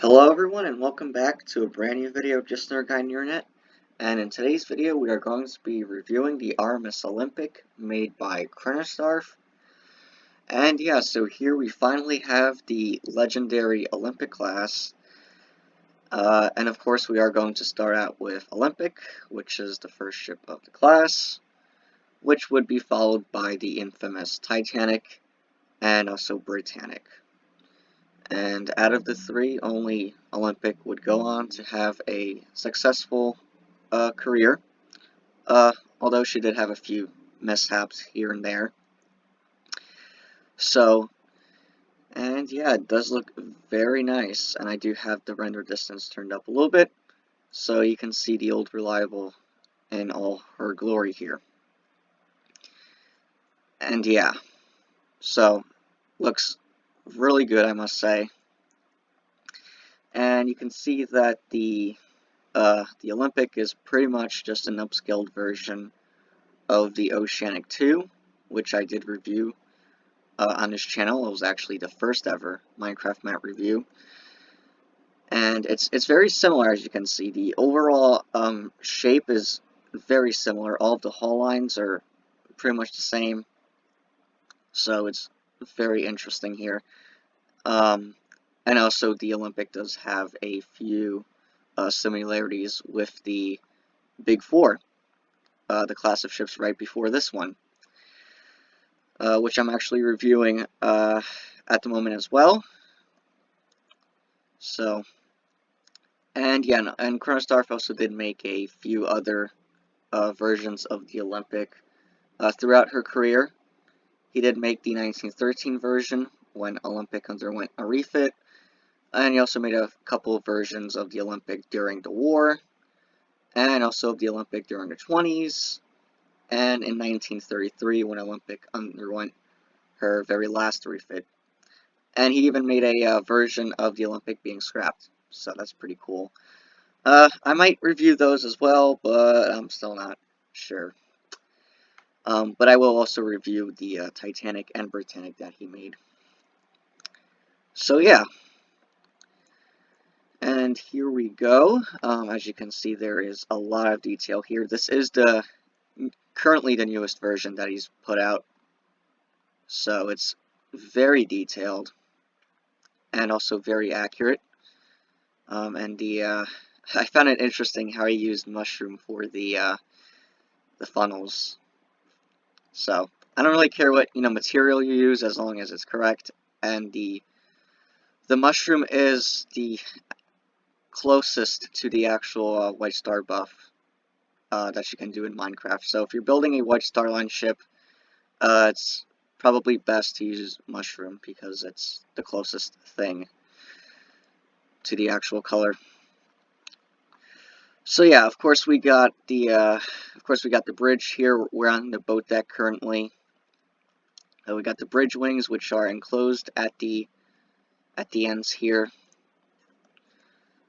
Hello everyone and welcome back to a brand new video of Just Another Guy on the Internet. And in today's video we are going to be reviewing the RMS Olympic made by CronosDarth. And yeah, so here we finally have the legendary Olympic class. And of course we are going to start out with Olympic, which is the first ship of the class, which would be followed by the infamous Titanic and also Britannic. And out of the three, only Olympic would go on to have a successful career, although she did have a few mishaps here and there. So, and yeah, it does look very nice, and I do have the render distance turned up a little bit, so you can see the old Reliable in all her glory here. And yeah, so, looks really good, I must say. And you can see that the Olympic is pretty much just an upscaled version of the Oceanic 2, which I did review on this channel. It was actually the first ever Minecraft map review. And it's very similar, as you can see. The overall shape is very similar. All of the hull lines are pretty much the same. So it's very interesting here. And also the Olympic does have a few similarities with the Big Four, the class of ships right before this one, which I'm actually reviewing at the moment as well. So, and yeah, and CronosDarth also did make a few other versions of the Olympic throughout her career. He did make the 1913 version when Olympic underwent a refit, and he also made a couple of versions of the Olympic during the war, and also of the Olympic during the 20s, and in 1933 when Olympic underwent her very last refit. And he even made a version of the Olympic being scrapped, so that's pretty cool. I might review those as well, but I'm still not sure. But I will also review the Titanic and Britannic that he made. So yeah. And here we go. As you can see, there is a lot of detail here. This is currently the newest version that he's put out. So it's very detailed and also very accurate. And I found it interesting how he used mushroom for the funnels. So I don't really care what material you use as long as it's correct. And the mushroom is the closest to the actual white star buff that you can do in Minecraft. So if you're building a white star line ship, it's probably best to use mushroom because it's the closest thing to the actual color. So yeah, of course we got the bridge here. We're on the boat deck currently. We got the bridge wings, which are enclosed at the ends here.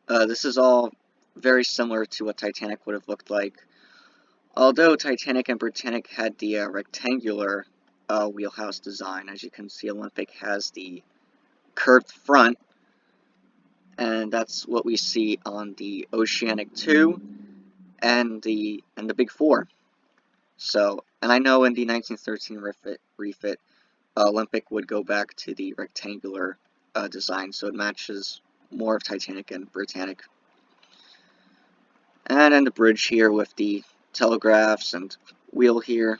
This is all very similar to what Titanic would have looked like. Although Titanic and Britannic had the rectangular wheelhouse design, as you can see, Olympic has the curved front, and that's what we see on the Oceanic 2 and the Big Four. So, and I know in the 1913 refit, Olympic would go back to the rectangular design, so it matches more of Titanic and Britannic. And then the bridge here with the telegraphs and wheel here,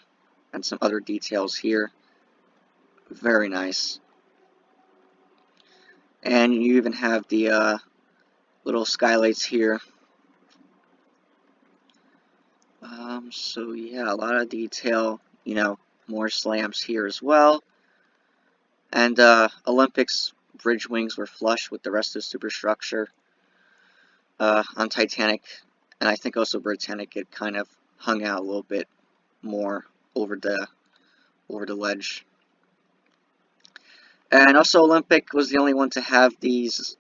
and some other details here. Very nice. And you even have the little skylights here. So yeah, a lot of detail, more slams here as well. And Olympic's bridge wings were flush with the rest of the superstructure. On Titanic, and I think also Britannic, it kind of hung out a little bit more over the ledge. And also Olympic was the only one to have these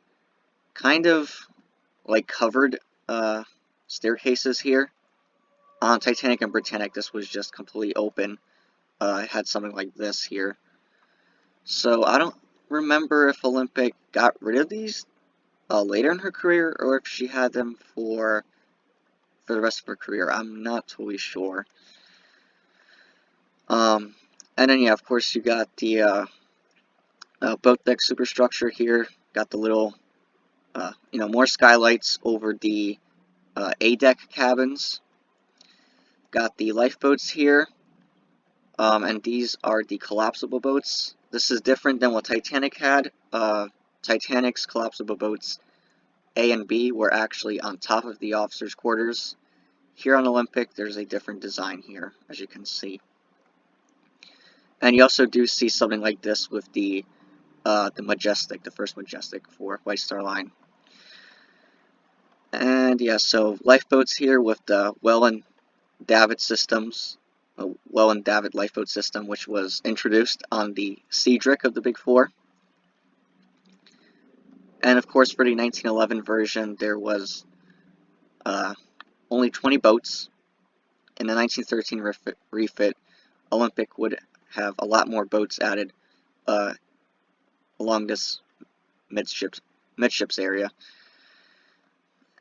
kind of like covered staircases here. On Titanic and Britannic, this was just completely open. It had something like this here. So I don't remember if Olympic got rid of these later in her career, or if she had them for the rest of her career. I'm not totally sure. And then yeah, of course you got the boat deck superstructure here. Got the little, more skylights over the A deck cabins. Got the lifeboats here, and these are the collapsible boats. This is different than what Titanic had. Titanic's collapsible boats A and B were actually on top of the officers' quarters. Here on Olympic, there's a different design here, as you can see. And you also do see something like this with the Majestic, the first Majestic for White Star Line. And yeah, so lifeboats here with the Welland-Davitt systems, Welland-Davitt lifeboat system, which was introduced on the Seadrick of the Big Four. And of course, for the 1911 version, there was only 20 boats. In the 1913 refit, Olympic would have a lot more boats added along this midships area.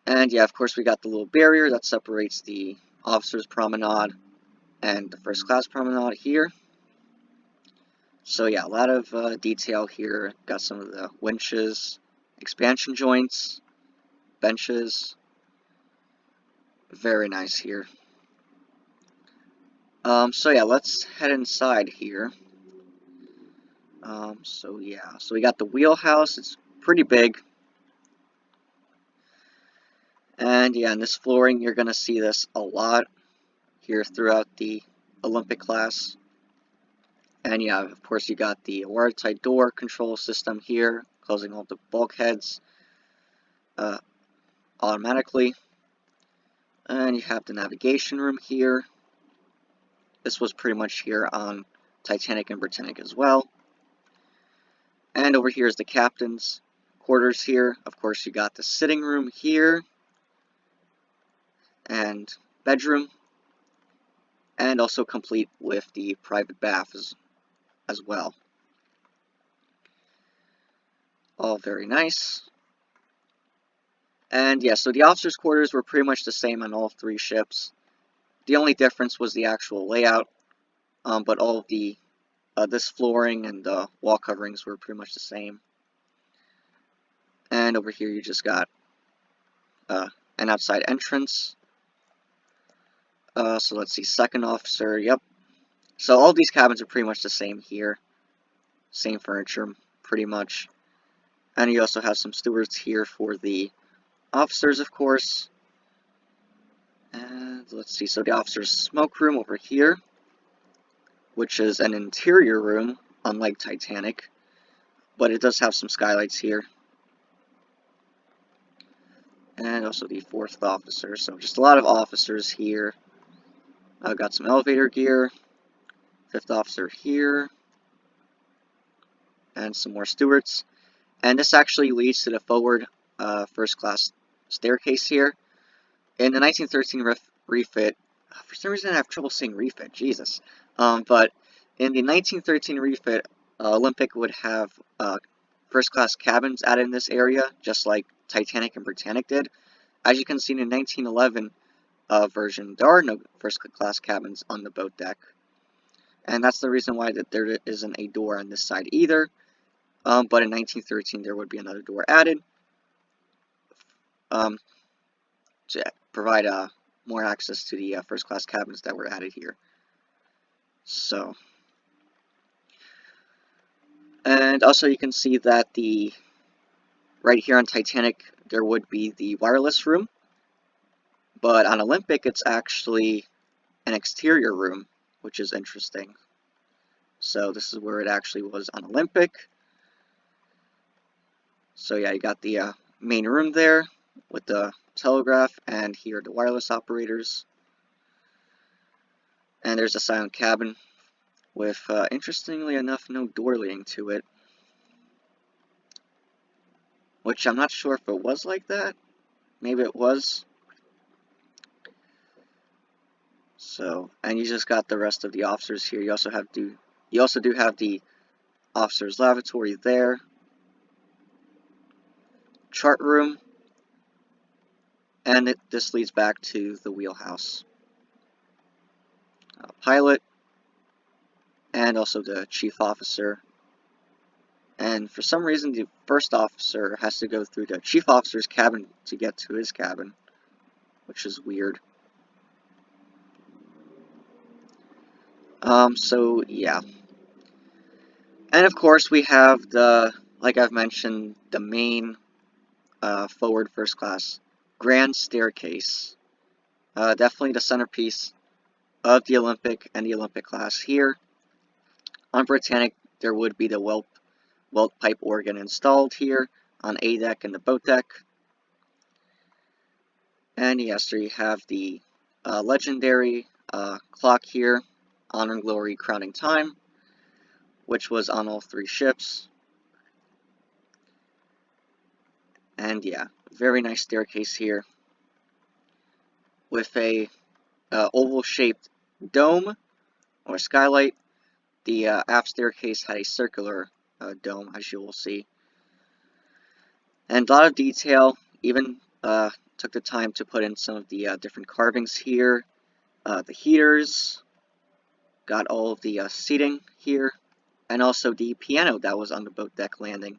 And yeah, of course, we got the little barrier that separates the officers' promenade and the first class promenade here. So yeah, a lot of detail here. Got some of the winches, expansion joints, benches. Very nice here. So yeah, let's head inside here. So yeah, so we got the wheelhouse. It's pretty big. And yeah, in this flooring, you're going to see this a lot here throughout the Olympic class. And yeah, of course, you got the watertight door control system here, closing all the bulkheads automatically. And you have the navigation room here. This was pretty much here on Titanic and Britannic as well. And over here is the captain's quarters here. Of course, you got the sitting room here and bedroom, and also complete with the private bath as well. All very nice. And yeah, so the officers' quarters were pretty much the same on all three ships. The only difference was the actual layout, but all of the this flooring and the wall coverings were pretty much the same. And over here you just got an outside entrance. So let's see, second officer, yep. So all these cabins are pretty much the same here. Same furniture, pretty much. And you also have some stewards here for the officers, of course. And let's see, so the officer's smoke room over here, which is an interior room, unlike Titanic, but it does have some skylights here. And also the fourth officer, so just a lot of officers here. I've got some elevator gear, fifth officer here, and some more stewards. And this actually leads to the forward first class staircase here. In the 1913 refit, for some reason I have trouble saying refit, Jesus. But in the 1913 refit, Olympic would have first class cabins added in this area, just like Titanic and Britannic did. As you can see in the 1911 version, there are no first class cabins on the boat deck. And that's the reason why that there isn't a door on this side either. But in 1913 there would be another door added to provide more access to the first class cabins that were added here. So, and also you can see that right here on Titanic there would be the wireless room, but on Olympic it's actually an exterior room, which is interesting. So this is where it actually was on Olympic. So yeah, you got the main room there with the telegraph, and here are the wireless operators. And there's a silent cabin with, interestingly enough, no door leading to it. Which I'm not sure if it was like that. Maybe it was. So, and you just got the rest of the officers here. You also do have the officers' lavatory there. chart room, and this leads back to the wheelhouse. Pilot, and also the chief officer. And for some reason, the first officer has to go through the chief officer's cabin to get to his cabin, which is weird. So yeah. And of course, we have like I've mentioned, the main forward first class grand staircase. Definitely the centerpiece of the Olympic and the Olympic class here. On Britannic, there would be the welt pipe organ installed here on A deck and the boat deck. And yes, so you have the legendary clock here, Honor and Glory Crowning Time, which was on all three ships. And yeah, very nice staircase here with a oval-shaped dome or skylight. The aft staircase had a circular dome, as you will see. And a lot of detail, even took the time to put in some of the different carvings here. The heaters, got all of the seating here, and also the piano that was on the boat deck landing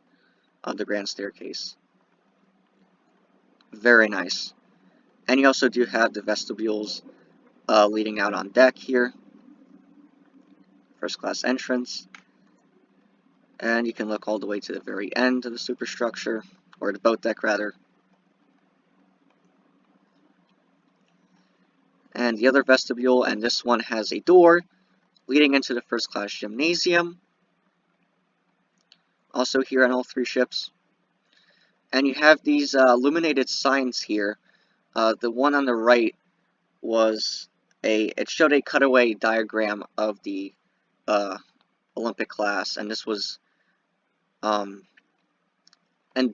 of the grand staircase. Very nice. And you also do have the vestibules leading out on deck here. First class entrance. And you can look all the way to the very end of the superstructure, or the boat deck rather. And the other vestibule, and this one has a door leading into the first class gymnasium. Also here on all three ships. And you have these illuminated signs here. The one on the right it showed a cutaway diagram of the Olympic class, and this was and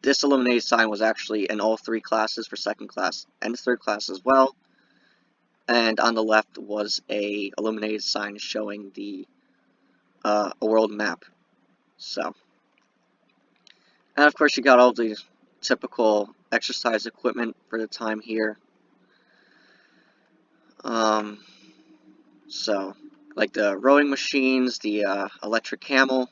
this illuminated sign was actually in all three classes, for second class and third class as well. And on the left was a illuminated sign showing the a world map. So, and of course you got all the typical exercise equipment for the time here. So, like the rowing machines, the electric camel.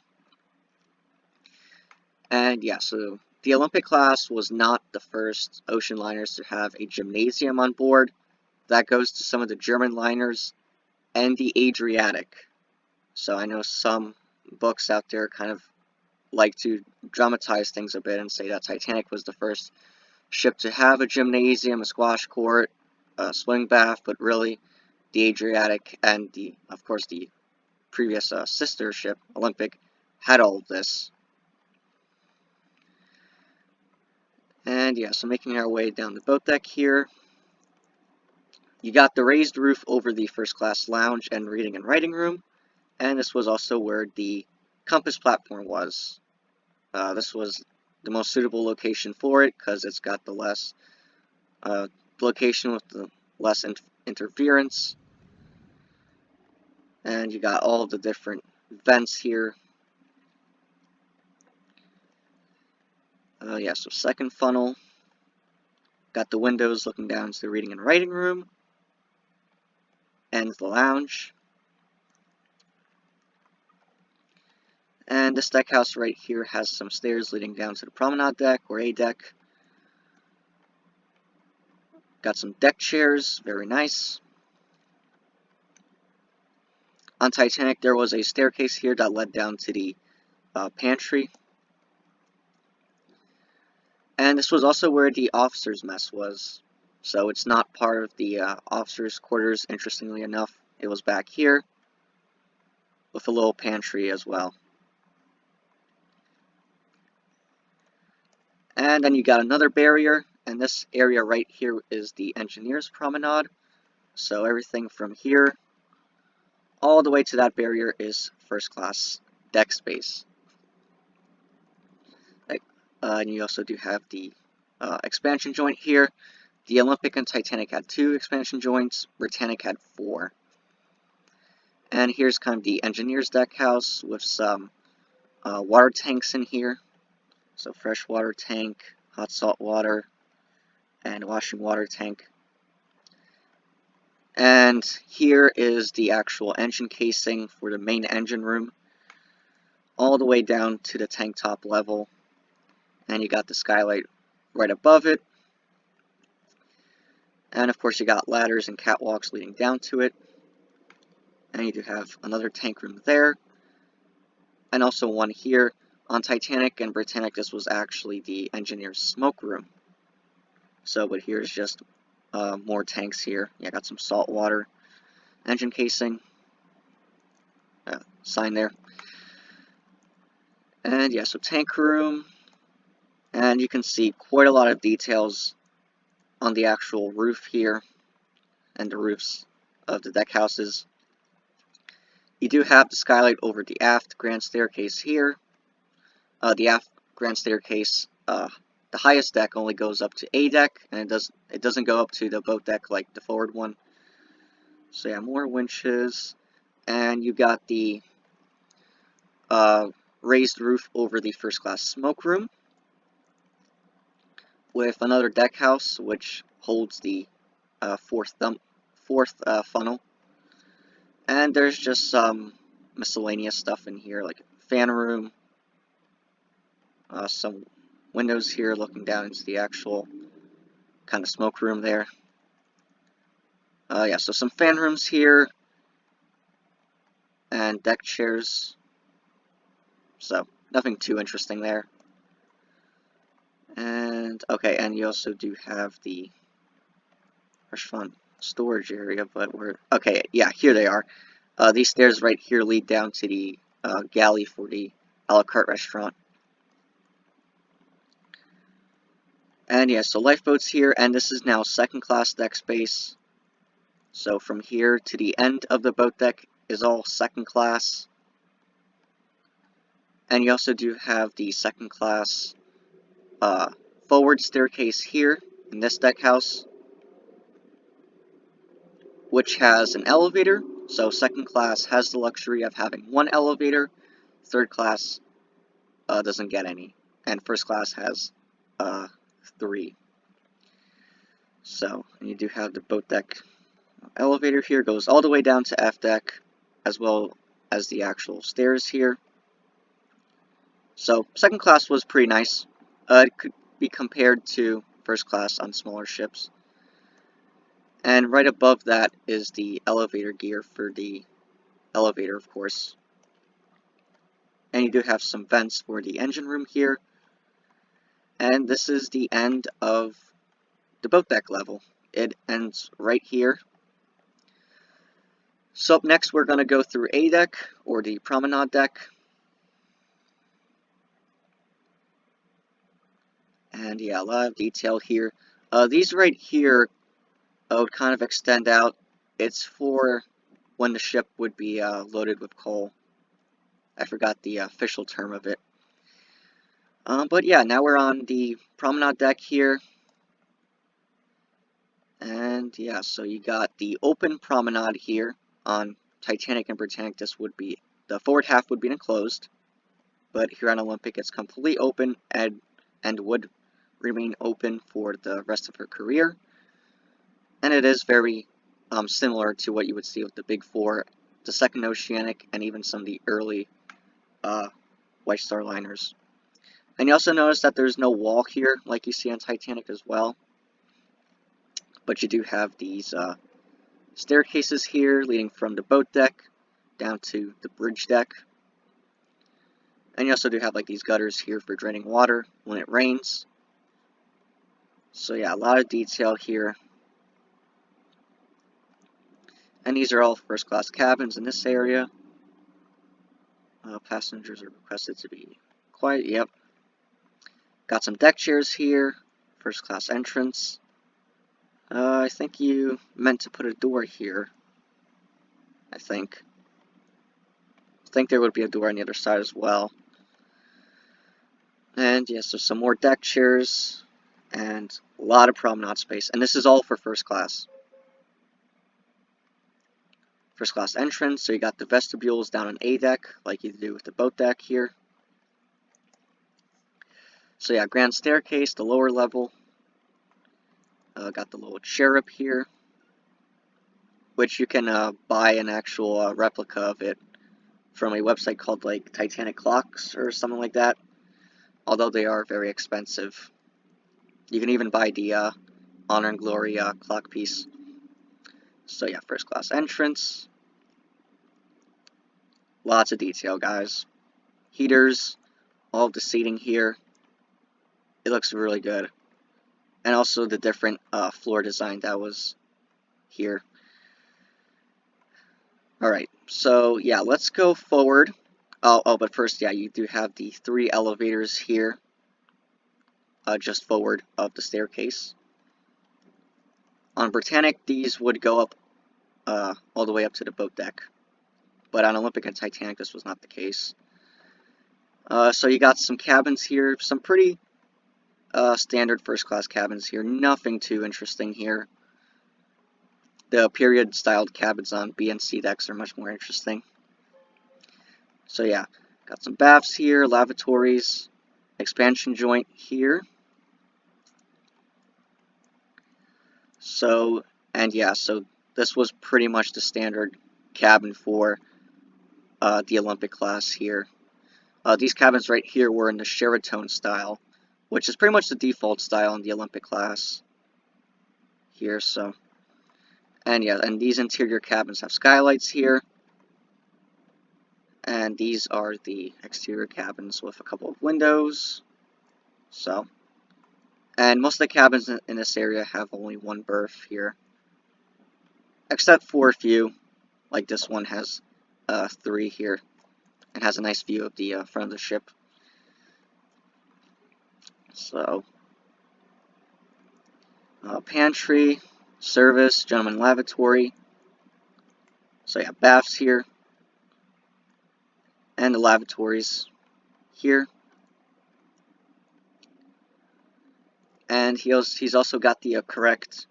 And yeah, so the Olympic class was not the first ocean liners to have a gymnasium on board. That goes to some of the German liners and the Adriatic. So I know some books out there kind of like to dramatize things a bit and say that Titanic was the first ship to have a gymnasium, a squash court, a swing bath, but really the Adriatic and of course the previous sister ship, Olympic, had all of this. And yeah, so making our way down the boat deck here. You got the raised roof over the first class lounge and reading and writing room, and this was also where the compass platform was. This was the most suitable location for it because it's got the less location with the less interference, and you got all the different vents here. Yeah, so second funnel. Got the windows looking down to the reading and writing room and the lounge. And this deck house right here has some stairs leading down to the Promenade Deck or A deck. Got some deck chairs, very nice. On Titanic, there was a staircase here that led down to the pantry. And this was also where the officers' mess was. So it's not part of the officers' quarters, interestingly enough. It was back here with a little pantry as well. And then you got another barrier, and this area right here is the engineer's promenade. So everything from here all the way to that barrier is first class deck space. And you also do have the expansion joint here. The Olympic and Titanic had 2 expansion joints, Britannic had 4. And here's kind of the engineer's deck house with some water tanks in here. So freshwater tank, hot salt water, and washing water tank. And here is the actual engine casing for the main engine room, all the way down to the tank top level. And you got the skylight right above it. And of course you got ladders and catwalks leading down to it. And you do have another tank room there. And also one here. On Titanic and Britannic, this was actually the engineer's smoke room. So, but here's just more tanks here. Yeah, got some salt water, engine casing, sign there. And yeah, so tank room. And you can see quite a lot of details on the actual roof here and the roofs of the deck houses. You do have the skylight over the aft grand staircase here. The aft grand staircase, the highest deck only goes up to A deck, and it doesn't go up to the boat deck like the forward one. So yeah, more winches, and you got the raised roof over the first class smoke room, with another deck house which holds the fourth funnel. And there's just some miscellaneous stuff in here, like fan room, some windows here looking down into the actual kind of smoke room there. Yeah, so some fan rooms here, and deck chairs. So, nothing too interesting there. And, okay, and you also do have the restaurant storage area, but we're, okay, yeah, here they are. These stairs right here lead down to the galley for the a la carte restaurant. And yeah, so lifeboats here, and this is now second class deck space. So from here to the end of the boat deck is all second class. And you also do have the second class forward staircase here in this deck house, which has an elevator. So second class has the luxury of having one elevator, third class doesn't get any, and first class has 3. So, and you do have the boat deck elevator here, goes all the way down to F deck, as well as the actual stairs here. So, second class was pretty nice. It could be compared to first class on smaller ships. And right above that is the elevator gear for the elevator, of course. And you do have some vents for the engine room here. And this is the end of the boat deck level. It ends right here. So up next we're going to go through A deck, or the Promenade Deck. And yeah, a lot of detail here. These right here would kind of extend out. It's for when the ship would be loaded with coal. I forgot the official term of it. But yeah, now we're on the Promenade Deck here. And yeah, so you got the open promenade here. On Titanic and Britannic, this would be, the forward half would be enclosed. But here on Olympic, it's completely open and would remain open for the rest of her career. And it is very similar to what you would see with the Big Four, the Second Oceanic, and even some of the early White Star liners. And you also notice that there's no wall here, like you see on Titanic as well. But you do have these staircases here leading from the boat deck down to the bridge deck. And you also do have like these gutters here for draining water when it rains. So yeah, a lot of detail here. And these are all first class cabins in this area. Passengers are requested to be quiet. Yep. Got some deck chairs here. First class entrance. I think you meant to put a door here. I think there would be a door on the other side as well. And yeah, so some more deck chairs and a lot of promenade space. And this is all for first class. First class entrance, so you got the vestibules down on A deck, like you do with the boat deck here. So yeah, grand staircase, the lower level. Got the little cherub here, which you can buy an actual replica of it from a website called like Titanic Clocks or something like that, although they are very expensive. You can even buy the Honor and Glory clock piece. So yeah, first class entrance. Lots of detail, guys. Heaters, all of the seating here. It looks really good. And also the different floor design that was here. Alright, so yeah, let's go forward. But first, yeah, you do have the 3 elevators here, just forward of the staircase. On Britannic, these would go up all the way up to the boat deck. But on Olympic and Titanic, this was not the case. So you got some cabins here, some pretty standard first-class cabins here. Nothing too interesting here. The period-styled cabins on B and C decks are much more interesting. So yeah, got some baths here, lavatories, expansion joint here. So, and yeah, so this was pretty much the standard cabin for the Olympic class here. These cabins right here were in the Sheraton style, which is pretty much the default style in the Olympic class here, so. And yeah, and these interior cabins have skylights here. And these are the exterior cabins with a couple of windows. So. And most of the cabins in this area have only one berth here. Except for a few, like this one has 3 here. And has a nice view of the front of the ship. So. Pantry, service, gentleman lavatory. So yeah, baths here. And the lavatories here. And he's also got the correct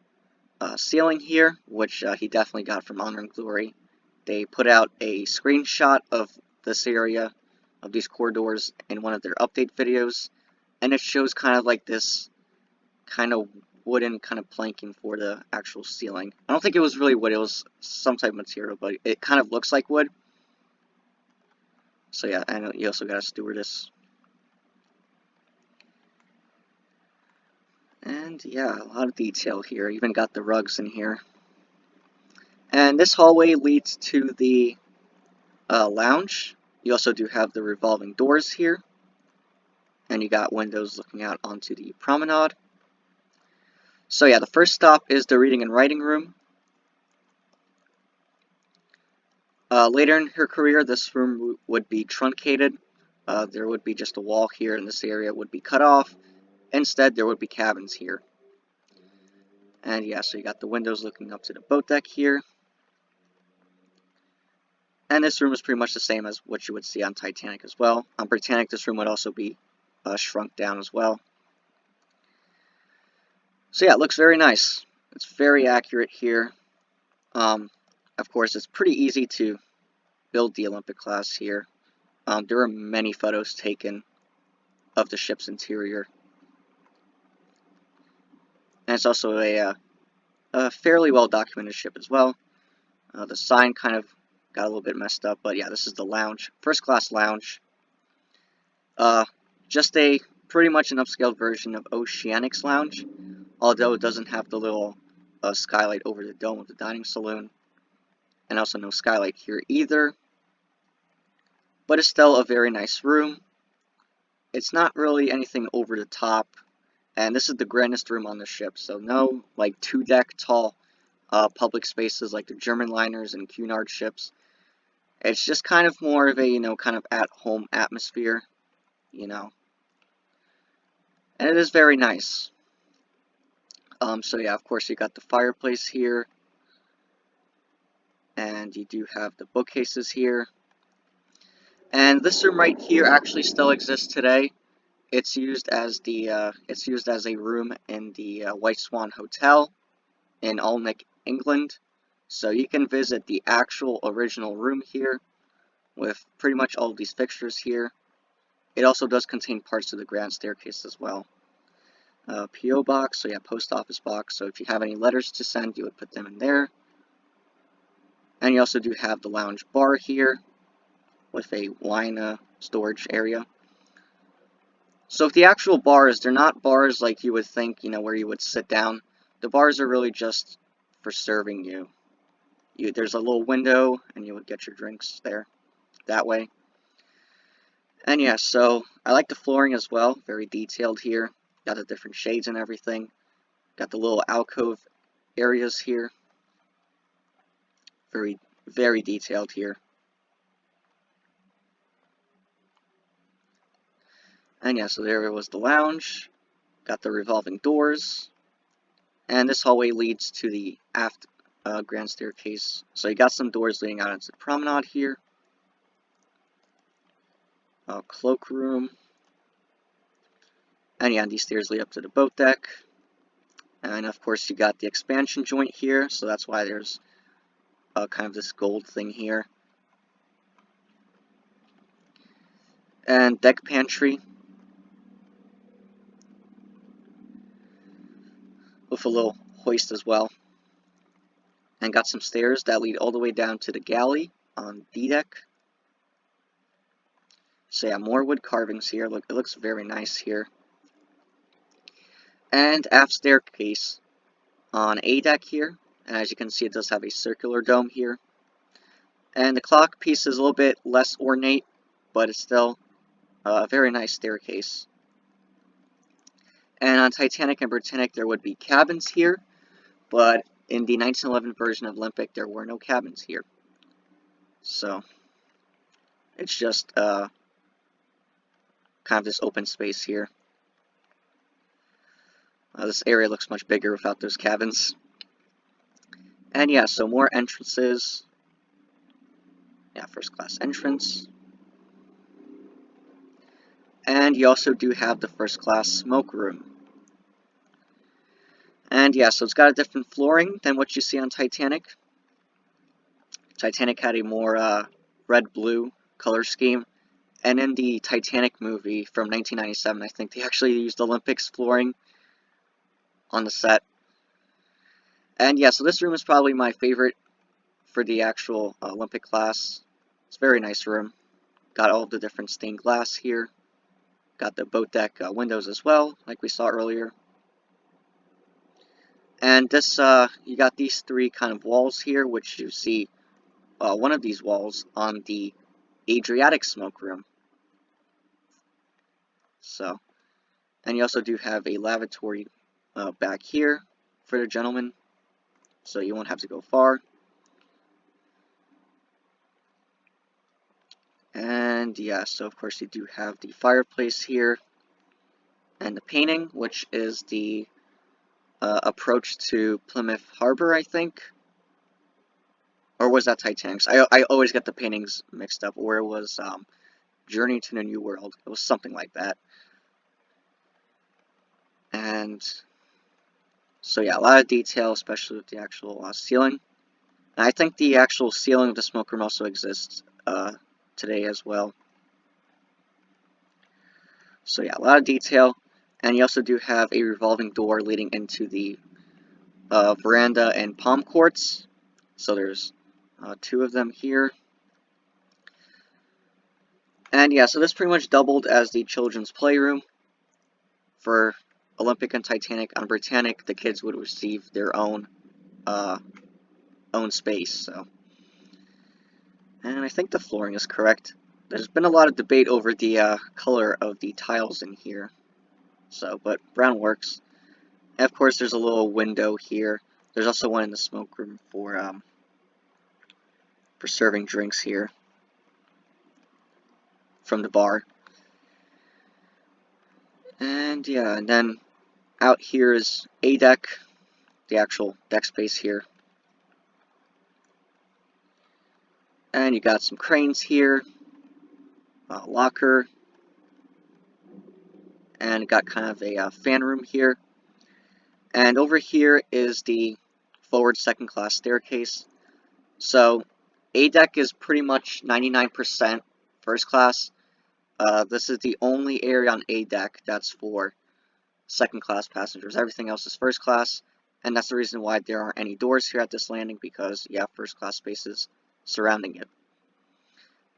ceiling here, which he definitely got from Honor and Glory. They put out a screenshot of this area, of these corridors, in one of their update videos. And it shows kind of like this kind of wooden kind of planking for the actual ceiling. I don't think it was really wood, it was some type of material, but it kind of looks like wood. So yeah, and you also got a stewardess. And yeah, a lot of detail here. Even got the rugs in here. And this hallway leads to the lounge. You also do have the revolving doors here. And you got windows looking out onto the promenade. So yeah, the first stop is the reading and writing room. Later in her career, this room would be truncated. There would be just a wall here, and this area would be cut off. Instead, there would be cabins here. And yeah, so you got the windows looking up to the boat deck here. And this room is pretty much the same as what you would see on Titanic as well. On Britannic, this room would also be shrunk down as well. So yeah, it looks very nice. It's very accurate here. Of course, it's pretty easy to build the Olympic class here. There are many photos taken of the ship's interior. And it's also a fairly well documented ship as well. The sign kind of got a little bit messed up, but yeah, this is the lounge. First class lounge. Just a pretty much an upscaled version of Oceanic's lounge, although it doesn't have the little skylight over the dome of the dining saloon. And also no skylight here either. But it's still a very nice room. It's not really anything over the top. And this is the grandest room on the ship, so no like 2-deck tall public spaces like the German liners and Cunard ships. It's just kind of more of a, kind of at-home atmosphere, And it is very nice. So yeah, of course you got the fireplace here. And you do have the bookcases here. And this room right here actually still exists today. It's used as a room in the White Swan Hotel in Alnwick, England. So you can visit the actual original room here with pretty much all of these fixtures here. it also does contain parts of the grand staircase as well. P.O. box, so yeah, post office box, so if you have any letters to send, you would put them in there. And you also do have the lounge bar here with a wine storage area. So if the actual bars, they're not bars like you would think, you know, where you would sit down. The bars are really just for serving you. There's a little window, and you would get your drinks there that way. And yeah, so I like the flooring as well, very detailed here. Got the different shades and everything. Got the little alcove areas here. Very, very detailed here. And yeah, so there was the lounge. Got the revolving doors. And this hallway leads to the aft grand staircase. So you got some doors leading out into the promenade here. Cloakroom. And yeah, these stairs lead up to the boat deck. And of course you got the expansion joint here, so that's why there's kind of this gold thing here. And deck pantry with a little hoist as well. And got some stairs that lead all the way down to the galley on D deck. So yeah, more wood carvings here. Look, it looks very nice here. And aft staircase on A deck here. And as you can see, it does have a circular dome here. And the clock piece is a little bit less ornate, but it's still a very nice staircase. And on Titanic and Britannic, there would be cabins here, but in the 1911 version of Olympic, there were no cabins here. So it's just kind of this open space here. This area looks much bigger without those cabins. And yeah, so more entrances. Yeah, first class entrance. And you also do have the first class smoke room. And yeah, so it's got a different flooring than what you see on Titanic. Titanic had a more red-blue color scheme. And in the Titanic movie from 1997, I think they actually used Olympics flooring on the set. And yeah, so this room is probably my favorite for the actual Olympic class. It's a very nice room. Got all of the different stained glass here. Got the boat deck windows as well, like we saw earlier. And this, you got these three kind of walls here, which you see one of these walls on the Adriatic smoke room. So, and you also do have a lavatory back here for the gentlemen, so you won't have to go far. And yeah, so of course you do have the fireplace here, and the painting, which is the approach to Plymouth Harbor, I think. Or was that Titanic? I always get the paintings mixed up, or it was Journey to the New World. It was something like that. And so yeah, a lot of detail, especially with the actual ceiling. And I think the actual ceiling of the smoke room also exists today as well. So yeah, a lot of detail. And you also do have a revolving door leading into the veranda and palm courts. So there's two of them here. And yeah, so this pretty much doubled as the children's playroom. For Olympic and Titanic, on Britannic, the kids would receive their own space. So, and I think the flooring is correct. There's been a lot of debate over the color of the tiles in here. So, but brown works. And of course, there's a little window here. There's also one in the smoke room for serving drinks here from the bar. And yeah, and then out here is A deck, the actual deck space here. And you got some cranes here, a locker, and got kind of a fan room here. And over here is the forward second class staircase. So A deck is pretty much 99% first class. This is the only area on A deck that's for second class passengers. Everything else is first class, and that's the reason why there aren't any doors here at this landing, because you have first class spaces surrounding it.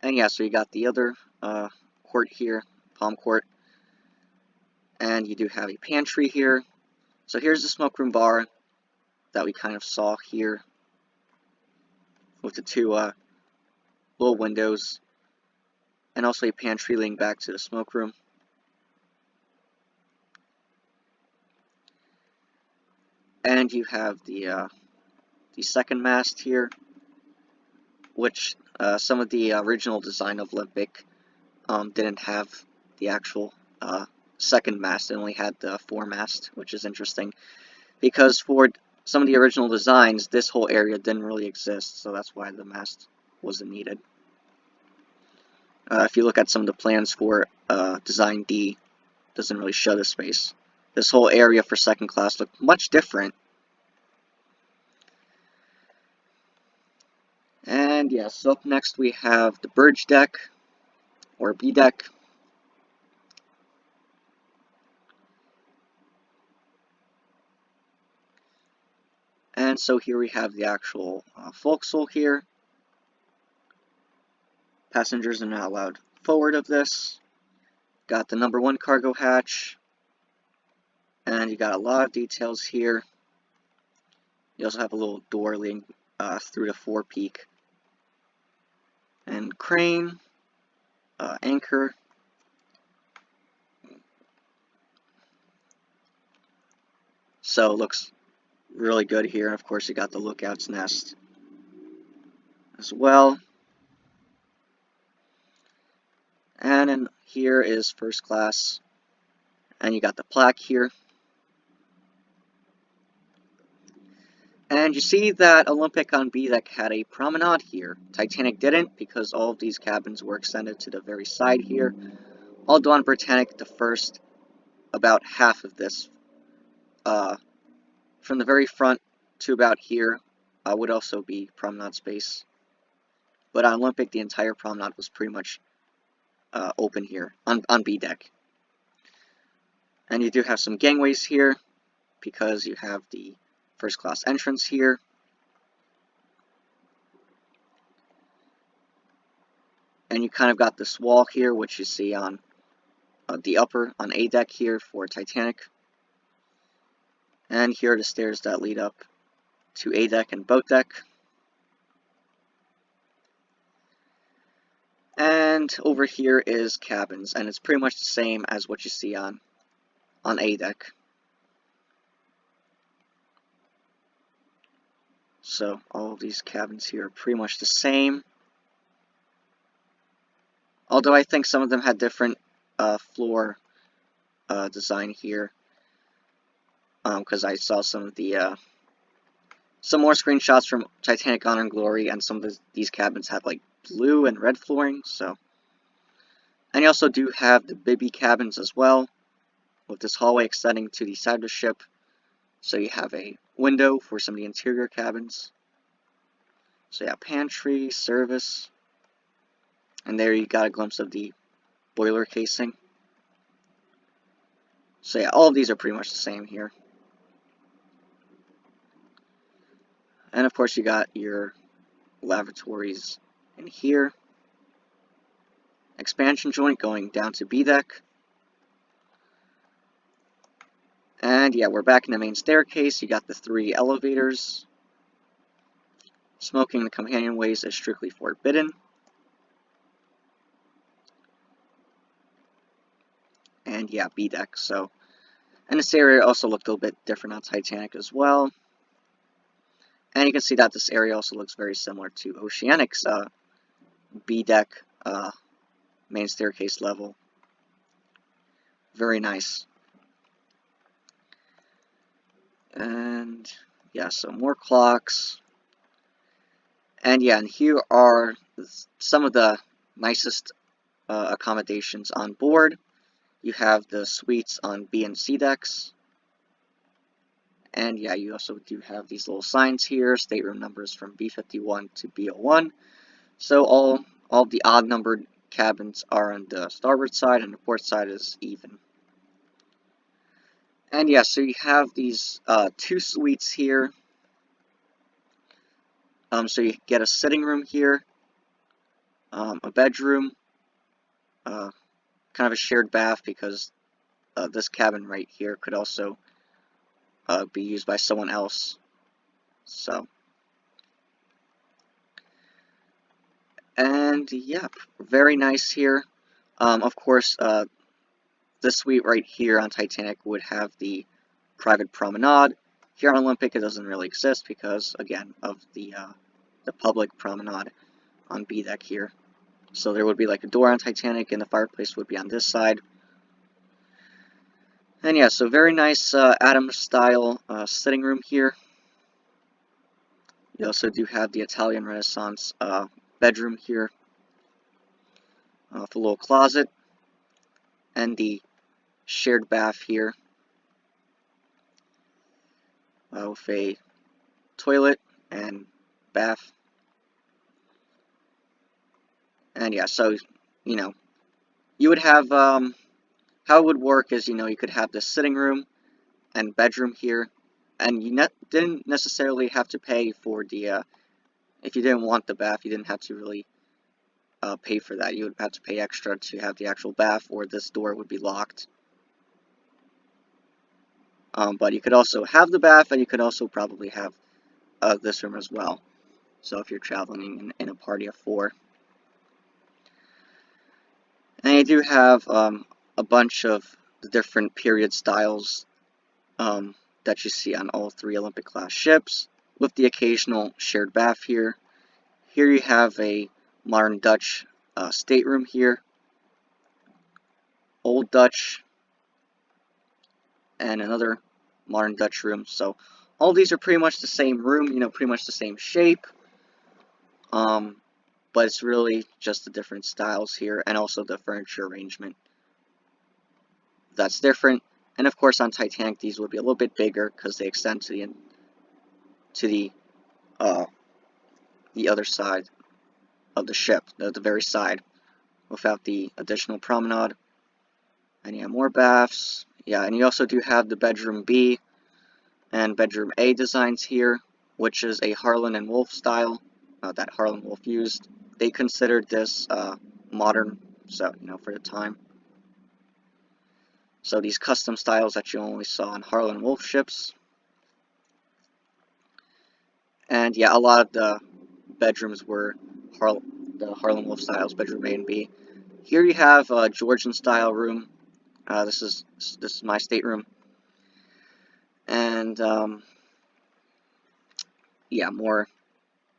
And yeah, so you got the other court here, palm court, and you do have a pantry here. So here's the smoke room bar that we kind of saw here with the two little windows, and also a pantry leading back to the smoke room. And you have the second mast here, which some of the original design of Olympic didn't have the actual second mast. It only had the foremast, which is interesting, because for some of the original designs, this whole area didn't really exist, so that's why the mast wasn't needed. If you look at some of the plans for Design D, it doesn't really show the space. This whole area for second class looked much different. And yeah, so up next we have the Burj Deck, or B Deck. And so here we have the actual forecastle here. Passengers are not allowed forward of this. Got the #1 cargo hatch. And you got a lot of details here. You also have a little door leading through the forepeak. And crane, anchor. So it looks really good here. And of course you got the lookout's nest as well. And in here is first class. And you got the plaque here. And you see that Olympic on B Deck had a promenade here. Titanic didn't, because all of these cabins were extended to the very side here. Although on Britannic, the first about half of this, from the very front to about here, would also be promenade space. But on Olympic, the entire promenade was pretty much open here on B Deck. And you do have some gangways here, because you have the first class entrance here. And you kind of got this wall here, which you see on the upper, on A Deck here for Titanic. And here are the stairs that lead up to A Deck and Boat Deck. And over here is cabins, and it's pretty much the same as what you see on A Deck. So all of these cabins here are pretty much the same. Although I think some of them had different floor design here. Because I saw some of the some more screenshots from Titanic Honor and Glory, and some of these cabins had like blue and red flooring. So, and you also do have the Bibby cabins as well, with this hallway extending to the side of the ship. So you have a window for some of the interior cabins. So yeah, pantry, service, and there you got a glimpse of the boiler casing. So yeah, all of these are pretty much the same here. And of course you got your lavatories in here. Expansion joint going down to B Deck. And yeah, we're back in the main staircase. You got the 3 elevators. Smoking in the companionways is strictly forbidden. And yeah, B Deck. So, and this area also looked a little bit different on Titanic as well. And you can see that this area also looks very similar to Oceanic's B Deck main staircase level. Very nice. And yeah, so more clocks. And yeah, and here are some of the nicest accommodations on board. You have the suites on B and C decks. And yeah, you also do have these little signs here, stateroom numbers from B51 to B01. So all the odd numbered cabins are on the starboard side, and the port side is even. And yeah, so you have these 2 suites here. So you get a sitting room here, a bedroom, kind of a shared bath, because this cabin right here could also be used by someone else. So, and yeah, very nice here. Of course, this suite right here on Titanic would have the private promenade. Here on Olympic, it doesn't really exist because, again, of the public promenade on B deck here. So there would be like a door on Titanic, and the fireplace would be on this side. And yeah, so very nice Adams-style sitting room here. You also do have the Italian Renaissance bedroom here with a little closet, and the shared bath here with a toilet and bath. And yeah, so, you know, you would have, how it would work is, you know, you could have the sitting room and bedroom here, and you didn't necessarily have to pay for the, if you didn't want the bath, you didn't have to really pay for that. You would have to pay extra to have the actual bath, or this door would be locked. But you could also have the bath, and you could also probably have this room as well. So if you're traveling in a party of 4. And you do have a bunch of the different period styles that you see on all 3 Olympic class ships, with the occasional shared bath here. Here you have a modern Dutch stateroom here, old Dutch, and another modern Dutch room. So all these are pretty much the same room, you know, pretty much the same shape. But it's really just the different styles here, and also the furniture arrangement that's different. And of course on Titanic these would be a little bit bigger because they extend to the other side of the ship, the very side, without the additional promenade. And you have more baths. Yeah, and you also do have the bedroom B and bedroom A designs here, which is a Harlan and Wolff style that Harlan and Wolff used. They considered this modern, so, you know, for the time. So these custom styles that you only saw on Harlan and Wolff ships. And yeah, a lot of the bedrooms were the Harlan Wolff styles, bedroom A and B. Here you have a Georgian style room. This is my stateroom. And yeah, more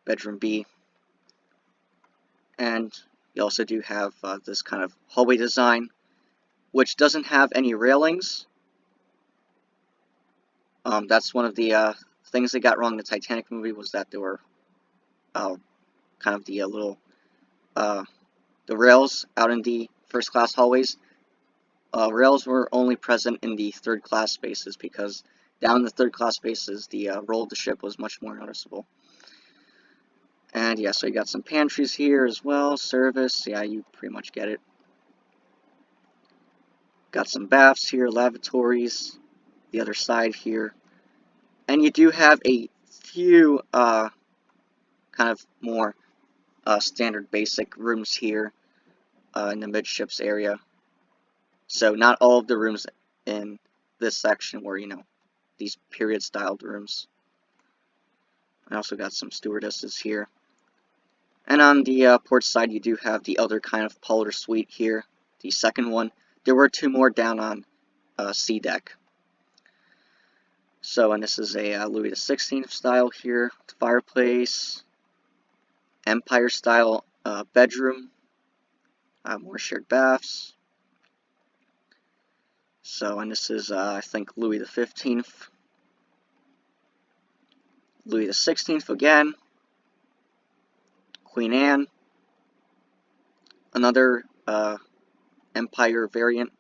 bedroom B. And you also do have this kind of hallway design, which doesn't have any railings. That's one of the things they got wrong in the Titanic movie, was that there were kind of the little the rails out in the first class hallways. Rails were only present in the 3rd class spaces, because down in the 3rd class spaces the roll of the ship was much more noticeable. And yeah, so you got some pantries here as well, service, yeah, you pretty much get it. Got some baths here, lavatories, the other side here. And you do have a few kind of more standard basic rooms here in the midships area. So not all of the rooms in this section were, you know, these period styled rooms. I also got some stewardesses here. And on the port side, you do have the other kind of Polar suite here, the second one. There were 2 more down on C deck. So, and this is a Louis XVI style here, fireplace, Empire style bedroom, more shared baths. So, and this is I think Louis XV, Louis XVI again, Queen Anne, another Empire variant,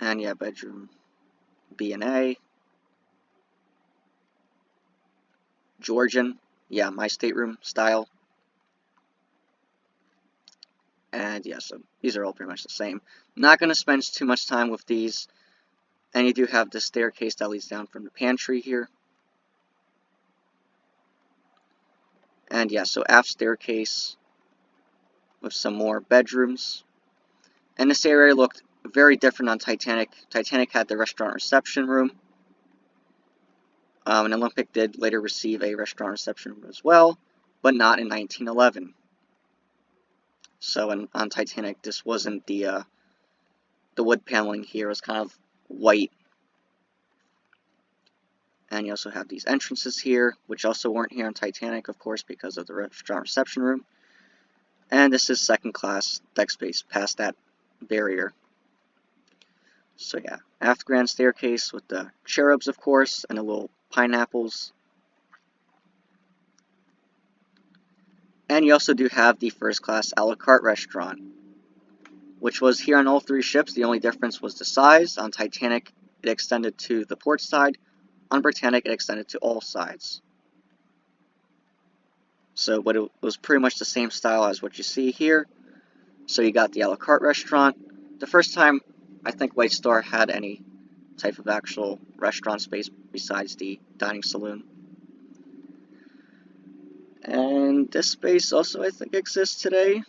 and yeah, bedroom B and A, Georgian, yeah, my stateroom style, And yeah, so these are all pretty much the same. Not going to spend too much time with these. And you do have the staircase that leads down from the pantry here. And yeah, so aft staircase with some more bedrooms. And this area looked very different on Titanic. Titanic had the restaurant reception room. And Olympic did later receive a restaurant reception room as well, but not in 1911. So on Titanic, this wasn't the wood paneling here. It was kind of white. And you also have these entrances here, which also weren't here on Titanic, of course, because of the restaurant reception room. And this is second class deck space past that barrier. So yeah, aft grand staircase with the cherubs, of course, and the little pineapples. And you also do have the first class a la carte restaurant, which was here on all three ships. The only difference was the size. On Titanic, it extended to the port side. On Britannic, it extended to all sides. So, but it was pretty much the same style as what you see here. So you got the a la carte restaurant. The first time I think White Star had any type of actual restaurant space besides the dining saloon. And this space also, I think, exists today.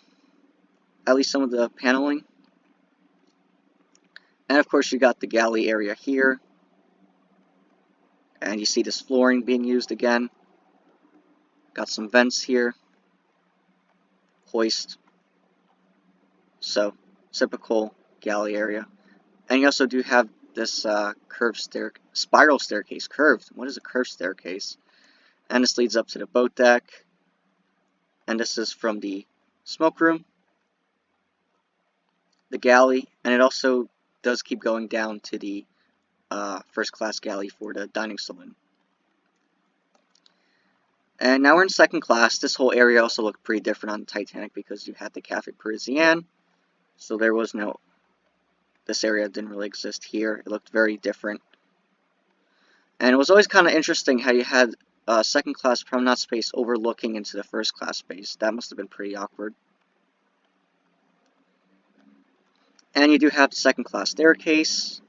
At least some of the paneling. And of course you got the galley area here. And you see this flooring being used again. Got some vents here. Hoist. So, typical galley area. And you also do have this spiral staircase. Curved. What is a curved staircase? And this leads up to the boat deck. And this is from the smoke room. The galley. And it also does keep going down to the first class galley for the dining saloon. And now we're in second class. This whole area also looked pretty different on the Titanic because you had the Cafe Parisien. So there was no, this area didn't really exist here. It looked very different. And it was always kind of interesting how you had second class promenade space overlooking into the first class space. That must have been pretty awkward. And you do have the second class staircase.